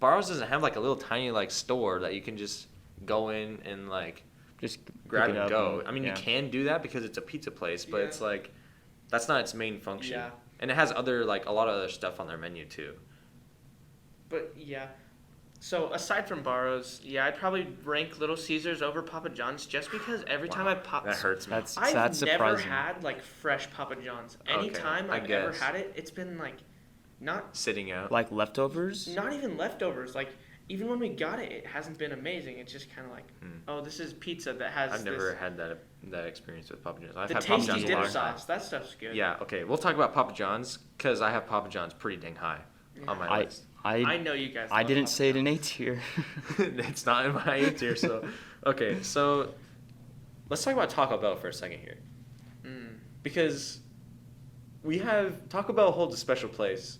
Barrows doesn't have like a little tiny like store that you can just go in and like Just grab pick it and up go. and- I mean, yeah. you can do that because it's a pizza place, but Yeah. it's like that's not its main function. Yeah. And it has other like a lot of other stuff on their menu too. But yeah. So aside from Barrows, yeah, I'd probably rank Little Caesars over Papa John's just because every time Wow, I pop. that hurts me. That's I've that's never surprising. had like fresh Papa John's. Okay, Anytime I I've ever guess. had it, it's been like not Sitting out. Like leftovers. not even leftovers. Like even when we got it, it hasn't been amazing. It's just kind of like, oh, this is pizza that has I've this, never had that experience with Papa John's. I've the had Papa tasty John's a dip lot of times. sauce. That stuff's good. Yeah, okay. We'll talk about Papa John's because I have Papa John's pretty dang high on my I list. I I know you guys. I love didn't Papa say it in John's. A tier. It's not in my A tier, so okay. So let's talk about Taco Bell for a second here because we have Taco Bell holds a special place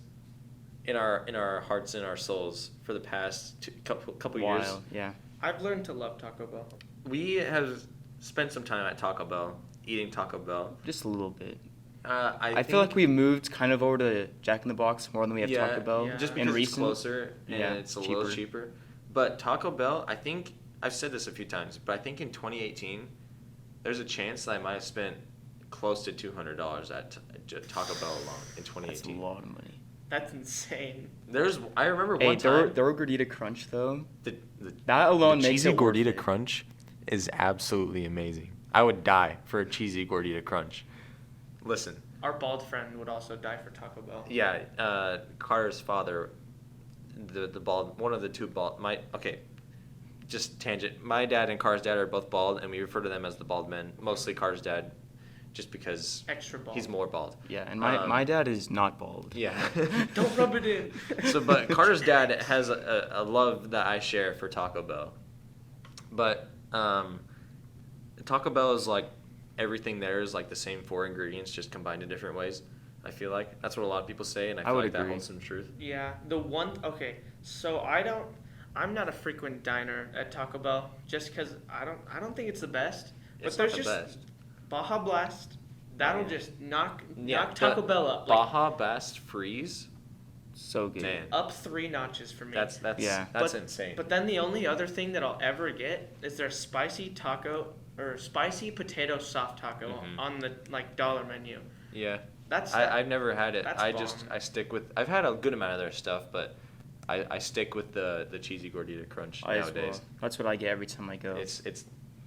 in our hearts and our souls for the past couple years. While, yeah. I've learned to love Taco Bell. We have spent some time at Taco Bell eating Taco Bell. Just a little bit. I feel like we moved kind of over to Jack in the Box more than we have Taco Bell. Just in because it's recent. closer and it's a little cheaper. But Taco Bell, I think I've said this a few times, but I think in 2018, there's a chance that I might have spent close to $200 at Taco Bell alone in 2018. That's a lot of money. That's insane. I remember one time. The Gordita Crunch though. That alone the makes cheesy it worth gordita it. crunch is absolutely amazing. I would die for a cheesy gordita crunch. Listen. Our bald friend would also die for Taco Bell. Yeah, Carter's father, the bald, one of the two bald. Just tangent. My dad and Carter's dad are both bald, and we refer to them as the bald men. Mostly Carter's dad, just because extra bald. He's more bald. Yeah, and my dad is not bald. Yeah. Don't rub it in. But Carter's dad has a love that I share for Taco Bell. But Taco Bell is like everything there is like the same 4 ingredients, just combined in different ways. I feel like that's what a lot of people say, and I feel would like that agree. holds some truth. Yeah, so I'm not a frequent diner at Taco Bell just because I don't think it's the best. But It's there's not the just best. Baja Blast. That'll just knock Yeah, Taco the Bell up. Baja Blast Freeze. So good. Man, Up 3 notches for me. that's insane. But then the only other thing that I'll ever get is their spicy potato soft taco on the dollar menu. Yeah. That's I've never had it. That's I stick with. I've had a good amount of their stuff, but I stick with the cheesy gordita crunch nowadays. Well. That's what I get every time I go. It's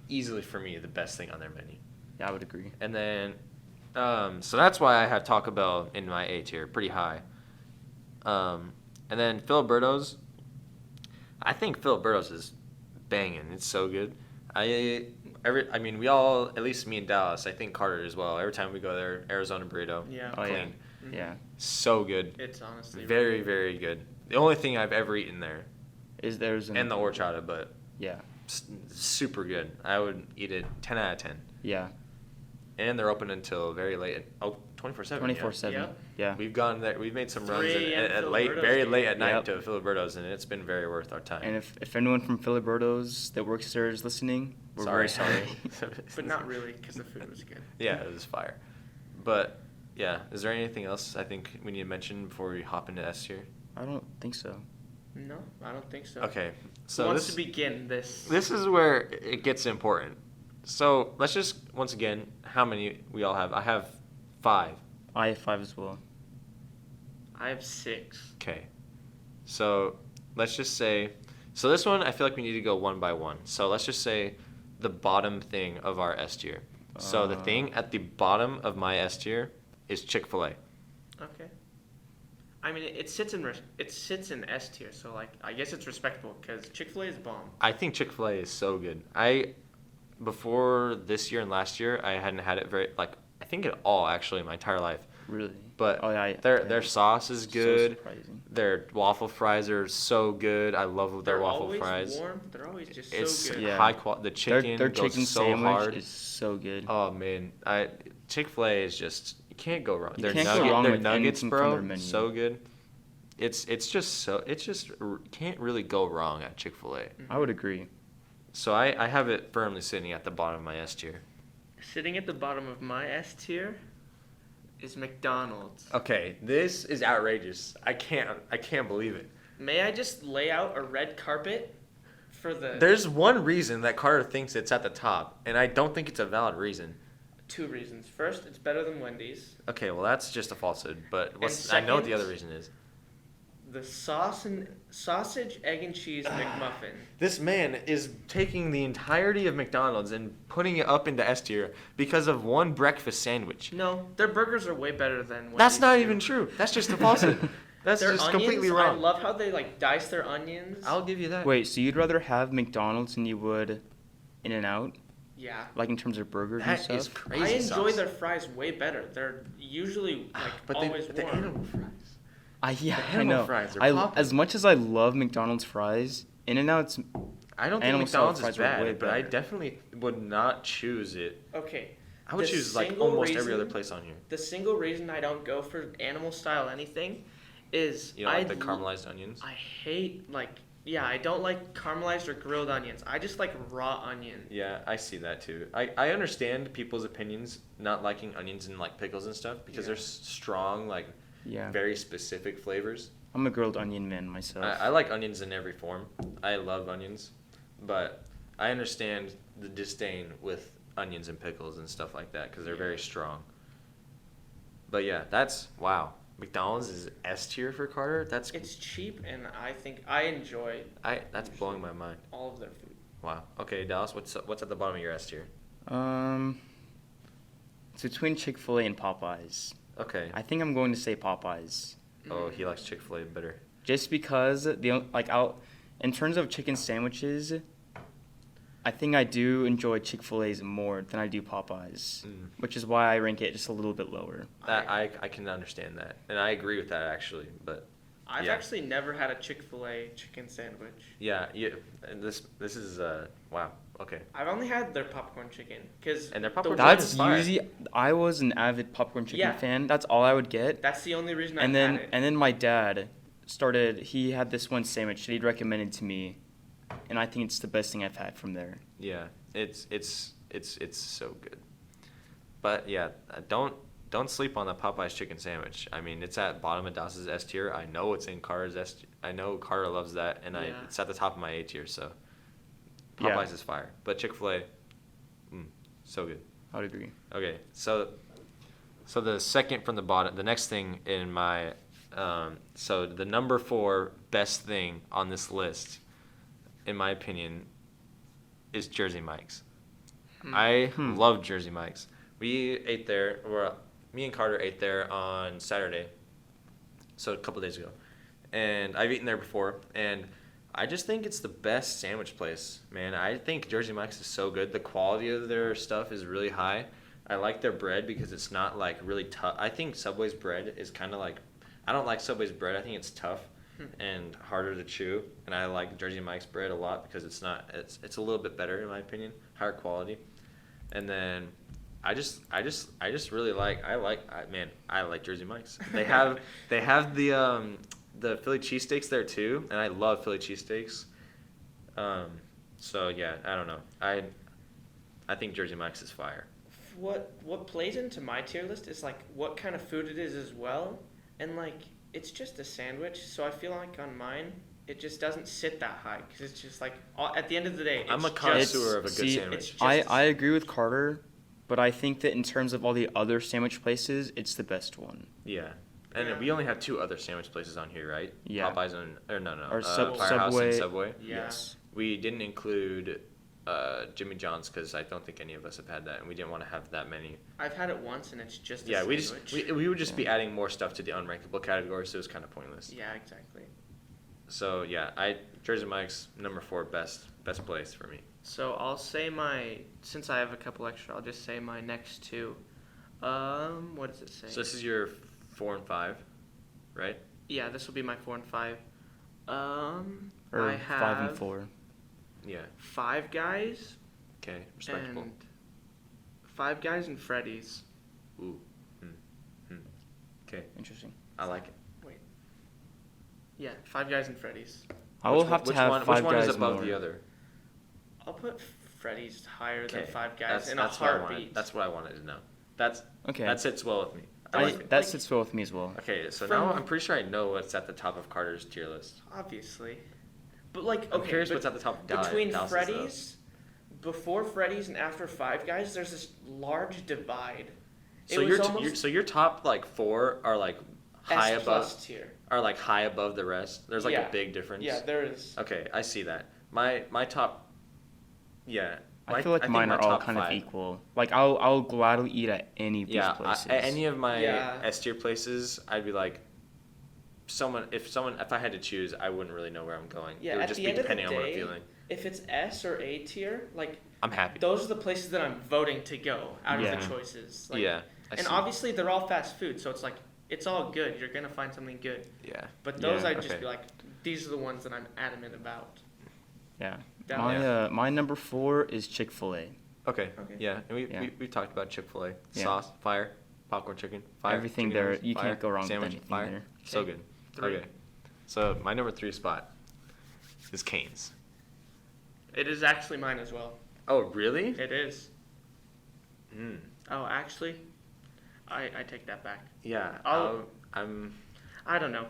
easily for me the best thing on their menu. Yeah, I would agree. And then, so that's why I have Taco Bell in my A tier, pretty high. And then Filiberto's. I think Filiberto's is banging. It's so good. We all, at least me and Dallas, I think Carter as well. Every time we go there, Arizona burrito. Yeah. Oh, clean. yeah. Mhm. Yeah. So good. It's honestly Very, really very good. The only thing I've ever eaten there, And the horchata, but Yeah. super good. I would eat it 10 out of 10. Yeah. And they're open until very late. 24/7. 24/7. Yep. Yeah. We've gone there. We've made some runs 3 a.m. at late, Filiberto's very game. late at night Yep. to Filiberto's, and it's been very worth our time. And if anyone from Filiberto's that works there is listening, we're very sorry. But not really, because the food was good. Yeah, it was fire. But yeah, is there anything else I think we need to mention before we hop into S tier? I don't think so. No, I don't think so. Okay, Who so wants to begin this? this is where it gets important. So let's just once again, how many we all have? I have 5. I have 5 as well. I have 6. Okay, so let's just say. So this one, I feel like we need to go one by one. So let's just say the bottom thing of our S tier. So the thing at the bottom of my S tier is Chick-fil-A. Okay. I mean, it sits in S tier, so I guess it's respectable because Chick-fil-A is bomb. I think Chick-fil-A is so good. Before this year and last year, I hadn't had it I think at all actually my entire life. Really? But Oh, yeah, their sauce is good. So surprising. Their waffle fries are so good. I love their They're waffle always fries. warm. They're always just It's so good. Yeah. high quality. The chicken Their goes chicken so sandwich hard. is so good. Oh man, Chick-fil-A is just you can't go wrong. You Their can't go wrong their with nuggets, anything from bro, their menu. so good. It's just can't really go wrong at Chick-fil-A. I would agree. So I have it firmly sitting at the bottom of my S tier. Sitting at the bottom of my S tier is McDonald's. Okay, this is outrageous. I can't believe it. May I just lay out a red carpet for the There's one reason that Carter thinks it's at the top, and I don't think it's a valid reason. 2 reasons. First, it's better than Wendy's. Okay, well that's just a falsehood, but And I know what the second- other reason is. The sausage, egg, and cheese McMuffin. This man is taking the entirety of McDonald's and putting it up into S tier because of one breakfast sandwich. No, their burgers are way better than Wendy's. That's not too. even true. That's just a falsehood. That's Their just onions, completely I wrong. love how they dice their onions. I'll give you that. Wait, so you'd rather have McDonald's than you would In-N-Out? Yeah. Like in terms of burgers and That stuff? is crazy. I enjoy sauce. their fries way better. They're usually but always the warm. animal fries. Yeah, The I animal know. fries are popping. As much as I love McDonald's fries, In-N-Out's I don't think Animal McDonald's style is fries are way bad, but I better. definitely would not choose it. Okay. I would The choose single almost every other reason- place on here. The single reason I don't go for animal style anything is You know, the caramelized onions. I hate Yeah, I don't like caramelized or grilled onions. I just like raw onion. Yeah, I see that too. I understand people's opinions not liking onions and like pickles and stuff because they're strong, like Yeah. very specific flavors. I'm a grilled onion man myself. I like onions in every form. I love onions, but I understand the disdain with onions and pickles and stuff like that because they're very strong. But yeah, that's wow. McDonald's is S tier for Carter. It's cheap, and I think I enjoy that's blowing my mind. all of their food. Wow. Okay, Dallas, what's at the bottom of your S tier? It's between Chick-fil-A and Popeyes. Okay. I think I'm going to say Popeyes. Oh, he likes Chick-fil-A better. Just because in terms of chicken sandwiches, I think I do enjoy Chick-fil-A's more than I do Popeyes, which is why I rank it just a little bit lower. That I can understand that, and I agree with that actually. But I've actually never had a Chick-fil-A chicken sandwich. yeah, and this is wow. Okay. I've only had their popcorn chicken And their popcorn That's is fire. usually I was an avid popcorn chicken fan. That's all I would get. That's the only reason And I've then had it. and then my dad he had this one sandwich that he'd recommended to me, and I think it's the best thing I've had from there. Yeah, it's so good. But yeah, don't sleep on the Popeyes chicken sandwich. I mean, it's at bottom of Dallas's S tier. I know it's in Carter's S tier. I know Carter loves that, and it's at the top of my A tier. So Popeyes is fire, but Chick-fil-A, so good. I would agree. Okay, so the second from the bottom, the next thing in my, so the number 4 best thing on this list, in my opinion, is Jersey Mike's. I love Jersey Mike's. We ate there, me and Carter ate there on Saturday, so a couple days ago, and I've eaten there before, and I just think it's the best sandwich place, man. I think Jersey Mike's is so good. The quality of their stuff is really high. I like their bread because it's not like really tough. I think Subway's bread is kind of like, I don't like Subway's bread. I think it's tough and harder to chew. And I like Jersey Mike's bread a lot because it's a little bit better in my opinion, higher quality. And then I just really like Jersey Mike's. They have the Philly cheesesteaks there too, and I love Philly cheesesteaks. So yeah, I don't know. I think Jersey Mike's is fire. What plays into my tier list is like what kind of food it is as well, and like it's just a sandwich. So I feel like on mine it just doesn't sit that high because it's just like at the end of the day. I'm a connoisseur of a good sandwich. I agree with Carter, but I think that in terms of all the other sandwich places, it's the best one. Yeah. And we only have 2 other sandwich places on here, right? Yeah. Popeyes Or Firehouse and Subway. Yeah. Yes. We didn't include Jimmy John's because I don't think any of us have had that, and we didn't want to have that many. I've had it once, and it's just a sandwich. sandwich. We would just be adding more stuff to the unrankable category, so it was kind of pointless. Yeah, exactly. So yeah, Jersey Mike's number 4 best place for me. So I'll say since I have a couple extra, I'll just say my next 2. What does it say? So this is your 4 and 5, right? Yeah, this will be my 4 and 5. Or I have 5 and 4. Yeah. Five Guys. Okay, respectable. And Five Guys and Freddy's. Ooh. Okay. Interesting. I like it. Yeah, Five Guys and Freddy's. I will have to have Five Which one Guys is above more. the other? I'll put Freddy's higher than Okay, Five Guys in a that's what I wanted. heartbeat. That's what I wanted to know. Okay. That sits well with me. I like it. That sits well with me as well. Okay, so From- now I'm pretty sure I know what's at the top of Carter's tier list. Obviously. But like, I'm okay, curious but what's at the top of between Dallas's, Freddy's, before Freddy's and after Five Guys, there's this large divide. So your top like 4 are like high S above plus tier. are like high above the rest. There's like Yeah. a big difference. Yeah, there is. Okay, I see that. My top. Yeah. I feel like think mine my are all top kind of 5. equal. Like I'll gladly eat at any of these places. At any of my Yeah. S tier places, I'd be like, if I had to choose, I wouldn't really know where I'm going. Yeah, it would at just the be end of the depending on what I'm day, feeling. If it's S or A tier, like I'm happy. those are the places that I'm voting to go out Yeah. of the choices. Like, Yeah. I and see. obviously they're all fast food, so it's like it's all good. You're gonna find something good. Yeah. But those Yeah. I'd just Okay. be like, these are the ones that I'm adamant about. Yeah. Down My number 4 is Chick-fil-A. Okay. Okay. Yeah, and Yeah. we've talked about Chick-fil-A. Yeah. Sauce, fire. Popcorn chicken, fire. Everything chicken there, wings, you fire. can't go wrong with Sandwich, anything fire. there. So Okay. good. 3. Okay. So my number 3 spot is Cane's. It is actually mine as well. Oh, really? It is. Mm. Oh, actually, I take that back. Yeah. I'll- I'm. I don't know.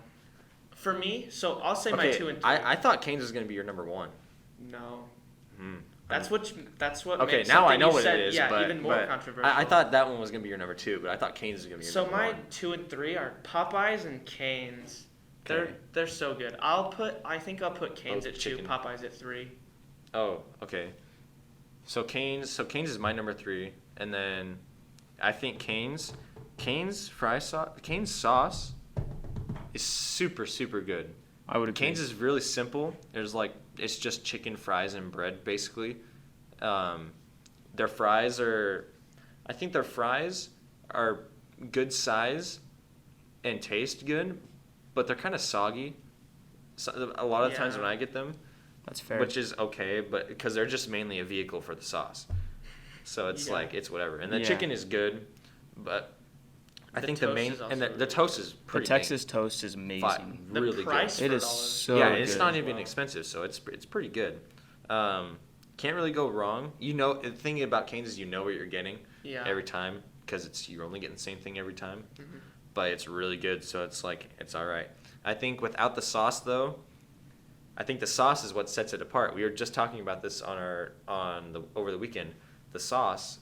For me, so I'll say my Okay, 2 and 3. I thought Cane's was gonna be your number 1. No. Hmm. That's what Okay, makes now I something know you what said, it is. yeah, but, even more but controversial. I thought that one was gonna be your number 2, but I thought Cane's was gonna be your So number my 1. 2 and 3 are Popeyes and Cane's. Okay. They're so good. I think I'll put Cane's at 2, chicken. Popeyes at 3. Oh, okay. So Cane's is my number 3, and then I think Cane's sauce is super super good. I would agree. Cane's is really simple. It's just chicken, fries, and bread basically. Their fries are good size and taste good, but they're kind of soggy. So, a lot of times when I get them, That's fair. which is okay, but because they're just mainly a vehicle for the sauce, so it's Yeah. like it's whatever. And the Yeah. chicken is good, but I The think the toast main is also and the really toast is the pretty Texas toast is amazing. The really price good. It for is $1. so Yeah, good. it's not as even well. expensive, so it's pretty good. Can't really go wrong. The thing about Cane's is you know what you're getting Yeah. every time because you're only getting the same thing every time, Mhm. but it's really good. So it's like it's all right. I think without the sauce though, I think the sauce is what sets it apart. We were just talking about this over the weekend. The sauce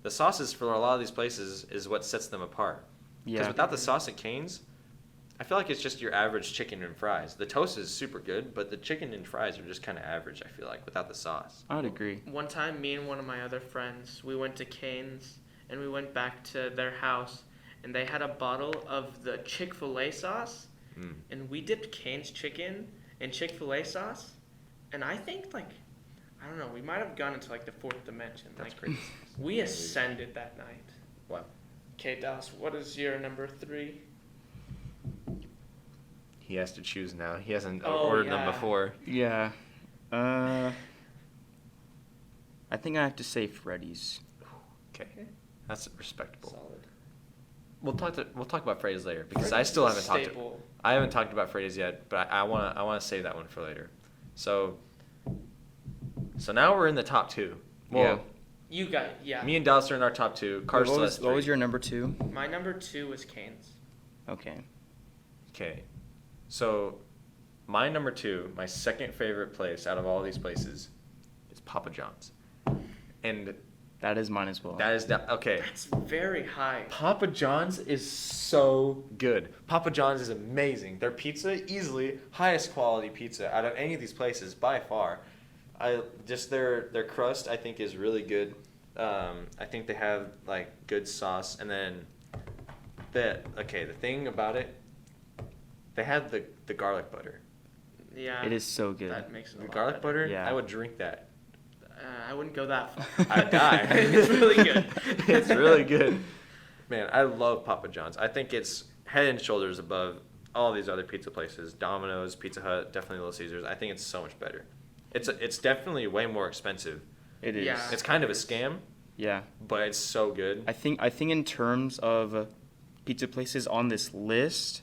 is for a lot of these places is what sets them apart. Because Yeah. without the sauce at Cane's, I feel like it's just your average chicken and fries. The toast is super good, but the chicken and fries are just kind of average, I feel like, without the sauce. I would agree. One time, me and one of my other friends, we went to Cane's and we went back to their house, and they had a bottle of the Chick-fil-A sauce, Mm. and we dipped Cane's chicken in Chick-fil-A sauce, and I think I don't know, we might have gone into the fourth dimension. That's crazy. We ascended that night. Wow. Okay, Dallas, what is your number 3? He has to choose now. He hasn't Oh, ordered them yeah. before. Yeah. I think I have to say Freddy's. Okay. That's respectable. Solid. We'll talk about Freddy's later because I Freddy's still is a haven't staple. I haven't talked about Freddy's yet, but I wanna save that one for later. So now we're in the top 2. Well, You got yeah. me and Dallas are in our top 2. Carter still has 3. What was your number 2? My number 2 was Cane's. Okay. Okay. So my number 2, my second favorite place out of all these places is Papa John's. And That is mine as well. that is okay. That's very high. Papa John's is so good. Papa John's is amazing. Their pizza, easily highest quality pizza out of any of these places by far. Their crust I think is really good. I think they have good sauce, and then the thing about it, they had the garlic butter. Yeah. It is so good. That makes it a The lot garlic better. butter, Yeah. I would drink that. I wouldn't go that far. I'd die. It's really good. It's really good. Man, I love Papa John's. I think it's head and shoulders above all these other pizza places. Domino's, Pizza Hut, definitely Little Caesars. I think it's so much better. It's definitely way more expensive. It is. Yeah. It's kind of a scam, Yeah. but it's so good. I think in terms of pizza places on this list,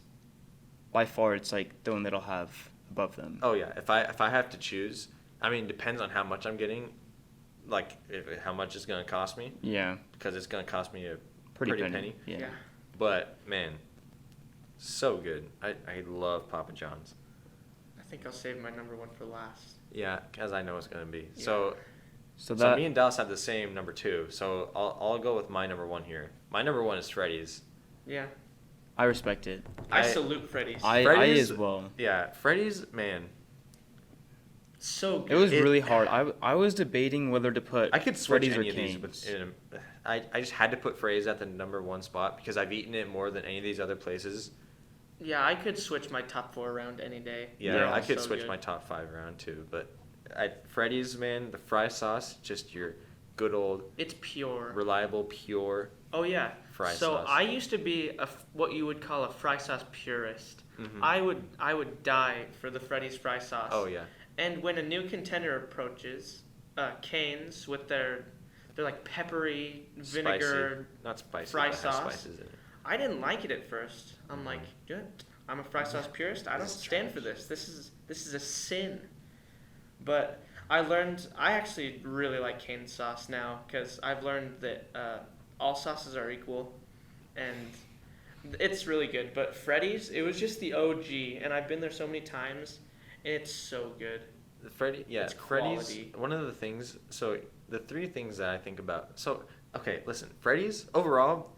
by far it's the one that I'll have above them. Oh yeah, if I have to choose, I mean, depends on how much I'm getting, how much it's gonna cost me, Yeah. because it's gonna cost me a Pretty pretty penny. penny. Yeah. But man, so good. I love Papa John's. I think I'll save my number 1 for last. Yeah, as I know it's gonna be. Yeah. So So me and Dallas have the same number 2. So I'll go with my number 1 here. My number 1 is Freddy's. Yeah. I respect it. I salute Freddy's. I Freddy's- as well. Yeah, Freddy's, man. So good. It was It- really hard. I was debating whether to put I could switch Freddy's or any of these, Cane's. I just had to put Freddy's at the number 1 spot because I've eaten it more than any of these other places. Yeah, I could switch my top 4 around any day. Yeah, They're all I could so switch good. my top 5 around too, but Freddy's, man, the fry sauce, just your good old, It's pure. reliable, pure Oh yeah. fry so sauce. I used to be what you would call a fry sauce purist. Mhm. I would die for the Freddy's fry sauce. Oh yeah. And when a new contender approaches, Cane's with their peppery vinegar, Spicy. Not spicy, fry but has sauce. spices in it. I didn't like it at first. I'm Mhm. like, good. I'm a fry sauce purist. I don't This is stand trash. for this. This is a sin. But I actually really like cane sauce now because I've learned that all sauces are equal, and it's really good. But Freddy's, it was just the OG, and I've been there so many times, and it's so good. It's Freddy's. quality. One of the things. So the three things that I think about. So okay, listen. Freddy's overall,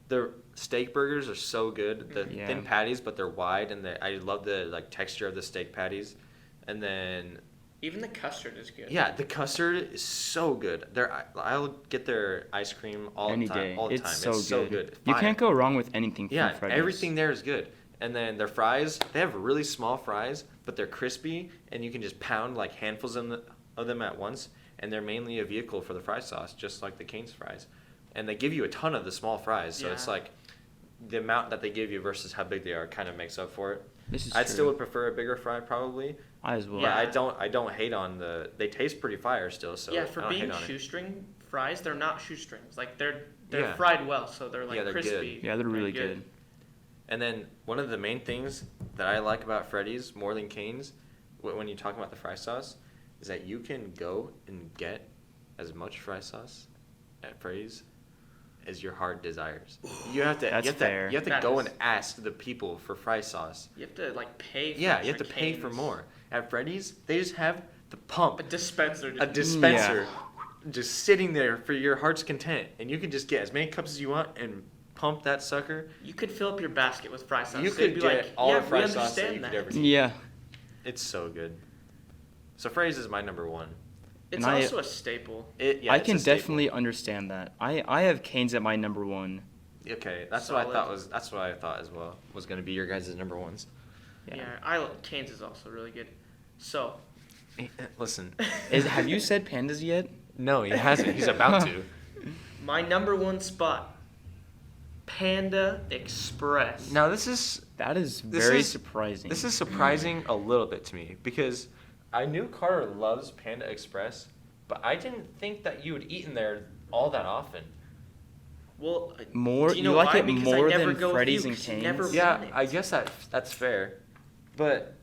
their steak burgers are so good. The Yeah. thin patties, but they're wide, and I love the texture of the steak patties. And then Even the custard is good. yeah, the custard is so good. I'll get their ice cream all Any the time. day. All the It's time. so It's so good. good. You Fire. can't go wrong with anything from Yeah, Freddy's. everything there is good. And then their fries, they have really small fries, but they're crispy, and you can just pound like handfuls of them at once. And they're mainly a vehicle for the fry sauce, just like the Cane's fries. And they give you a ton of the small fries, so it's Yeah. like the amount that they give you versus how big they are kind of makes up for it. This is I true. still would prefer a bigger fry probably, I as well. Yeah. but I don't hate on they taste pretty fire still, so Yeah, for I don't being hate on it. shoestring fries, they're not shoestrings. Like they're Yeah. fried well, so they're like Yeah, they're crispy. Yeah, they're really good. And then one of the main things that I like about Freddy's more than Cane's, when you talk about the fry sauce, is that you can go and get as much fry sauce at Freddy's as your heart desires. You have to That's fair. you have to That go is- and ask the people for fry sauce. You have to like pay. For Yeah, you have to pay for Cane's. more. At Freddy's, they just have the pump, A dispenser. a dispenser, just sitting there for your heart's content, and you can just get as many cups as you want and pump that sucker. You could fill up your basket with fry sauce. You They'd could be get like, all yeah, the fry we sauce that understand you could that. ever eat. Yeah. It's so good. So Freddy's is my number one. It's And I- also a staple. I It's can a staple. definitely understand that. I have Cane's at my number one. Okay, that's Solid. what I thought that's what I thought as well was going to be your guys' number ones. Yeah, Cane's is also really good. So, Listen, Have you said pandas yet? No, he hasn't. He's about to. my number one spot, Panda Express. Now this is That is This very is- surprising. this is surprising a little bit to me because I knew Carter loves Panda Express, but I didn't think that you would eat in there all that often. Well, More- do you know you like why? it Because more I never than go with Freddy's you, and 'cause you Cane's? never Yeah, want it. I guess that's fair, but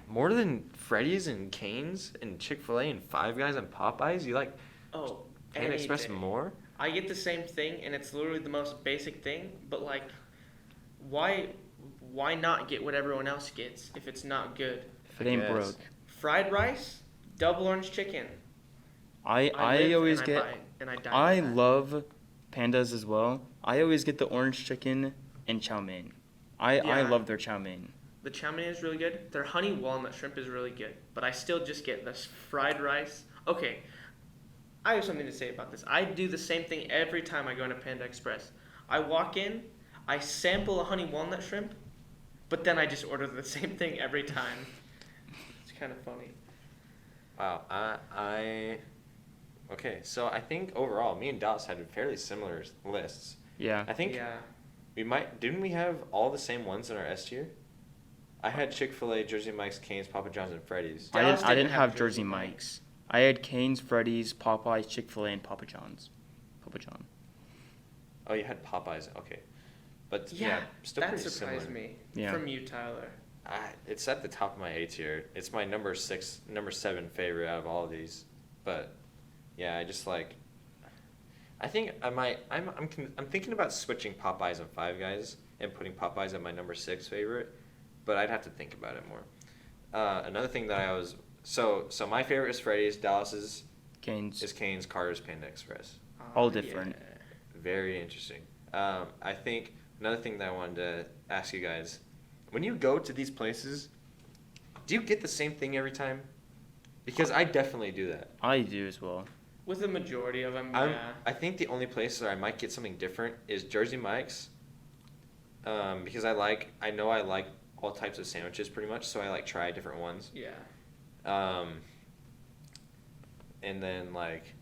more than Freddy's and Cane's and Chick-fil-A and Five Guys and Popeyes, you like Oh, Panda any Express day. more? I get the same thing, and it's literally the most basic thing. But like, why not get what everyone else gets if it's not good? If it ain't Yes. broke. Fried rice, double orange chicken. I live always and get. I buy, and I die. I by that. love pandas as well. I always get the orange chicken and chow mein. I Yeah. love their chow mein. The chow mein is really good. Their honey walnut shrimp is really good. But I still just get this fried rice. Okay, I have something to say about this. I do the same thing every time I go into Panda Express. I walk in, I sample a honey walnut shrimp, but then I just order the same thing every time. It's kind of funny. Wow, okay, so I think overall, me and Dallas had fairly similar lists. Yeah. I think Yeah. didn't we have all the same ones in our S tier? I had Chick-fil-A, Jersey Mike's, Cane's, Papa John's, and Freddy's. Dallas I didn't didn't have have Jersey Jersey Mike's. I had Cane's, Freddy's, Popeyes, Chick-fil-A, and Papa John's. Papa John. Oh, you had Popeyes, okay. But Yeah, yeah, still that pretty surprised similar. me. Yeah. From you, Tyler. It's at the top of my A tier. It's my number 7 favorite out of all of these. But yeah, I just like. I think I might. I'm thinking about switching Popeyes and Five Guys and putting Popeyes at my number 6 favorite, but I'd have to think about it more. Another thing that I was so my favorite is Freddy's. Dallas's Cane's. is Cane's. Carter's Panda Express. All different. Yeah. Very interesting. I think another thing that I wanted to ask you guys, when you go to these places, do you get the same thing every time? Because I definitely do that. I do as well. With the majority of them, yeah. I think the only place where I might get something different is Jersey Mike's, because I know I like all types of sandwiches pretty much, so I like try different ones. Yeah. And then like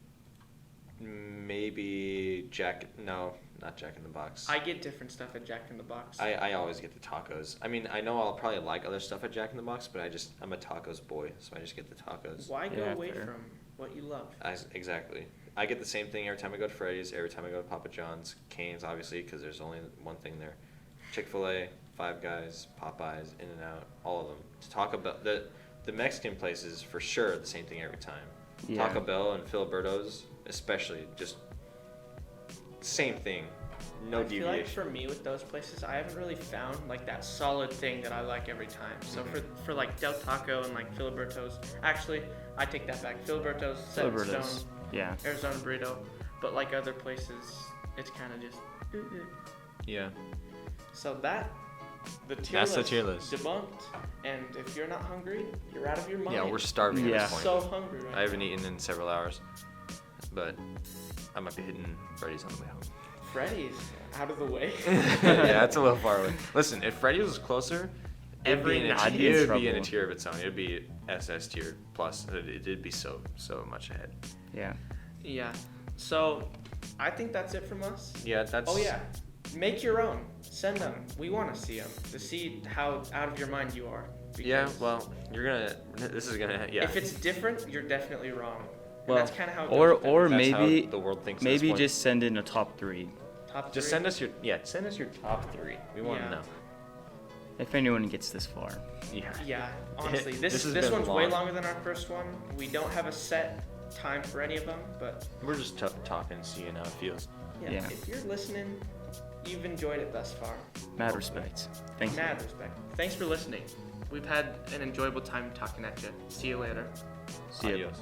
maybe not Jack in the Box. I get different stuff at Jack in the Box. I always get the tacos. I mean, I know I'll probably like other stuff at Jack in the Box, but I'm a tacos boy, so I just get the tacos. Why go Yeah, away fair. from what you love? Exactly. I get the same thing every time I go to Freddy's, every time I go to Papa John's, Cane's, obviously, because there's only one thing there. Chick-fil-A, Five Guys, Popeyes, In-N-Out, all of them. To talk about the the Mexican places for sure the same thing every time. Yeah. Taco Bell and Filiberto's especially, just same thing. No I feel deviation. like for me with those places, I haven't really found like that solid thing that I like every time. So for like Del Taco and like Filiberto's, actually I take that back. Filiberto's, Set in Filiberto's. Stone, Yeah. Arizona Burrito, but like other places, it's kind of just. Yeah. So the That's the tier list. debunked. And if you're not hungry, you're out of your mind. Yeah, we're starving Yeah. at this point. so hungry right I haven't eaten in several hours, but I might be hitting Freddy's on the way home. Freddy's out of the way. Yeah, that's a little far away. Listen, if Freddy's was closer, it'd be in a I'd tier- be in it would be in a trouble. tier of its own. It'd be SS tier plus. It'd be so much ahead. Yeah. Yeah. So I think that's it from us. Yeah, that's. Oh yeah. Make your own. Send them. We want to see them to see how out of your mind you are. Yeah, Because well, you're gonna. This is gonna. Yeah. If it's different, you're definitely wrong. And Well, that's kind of how it or goes with or everything. That's how maybe the world thinks. At this maybe point. just send in a top 3. Top Just three? send us your top 3. We want to Yeah. know. If anyone gets this far. Yeah. Yeah, honestly, This has this been one's way long. longer than our first one. We don't have a set time for any of them, but We're just talking, seeing how it feels. yeah, Yeah. if you're listening, you've enjoyed it thus far. Mad respect. Thank you. Mad respect. Thanks for listening. We've had an enjoyable time talking at you. See you later. See ya. Adios.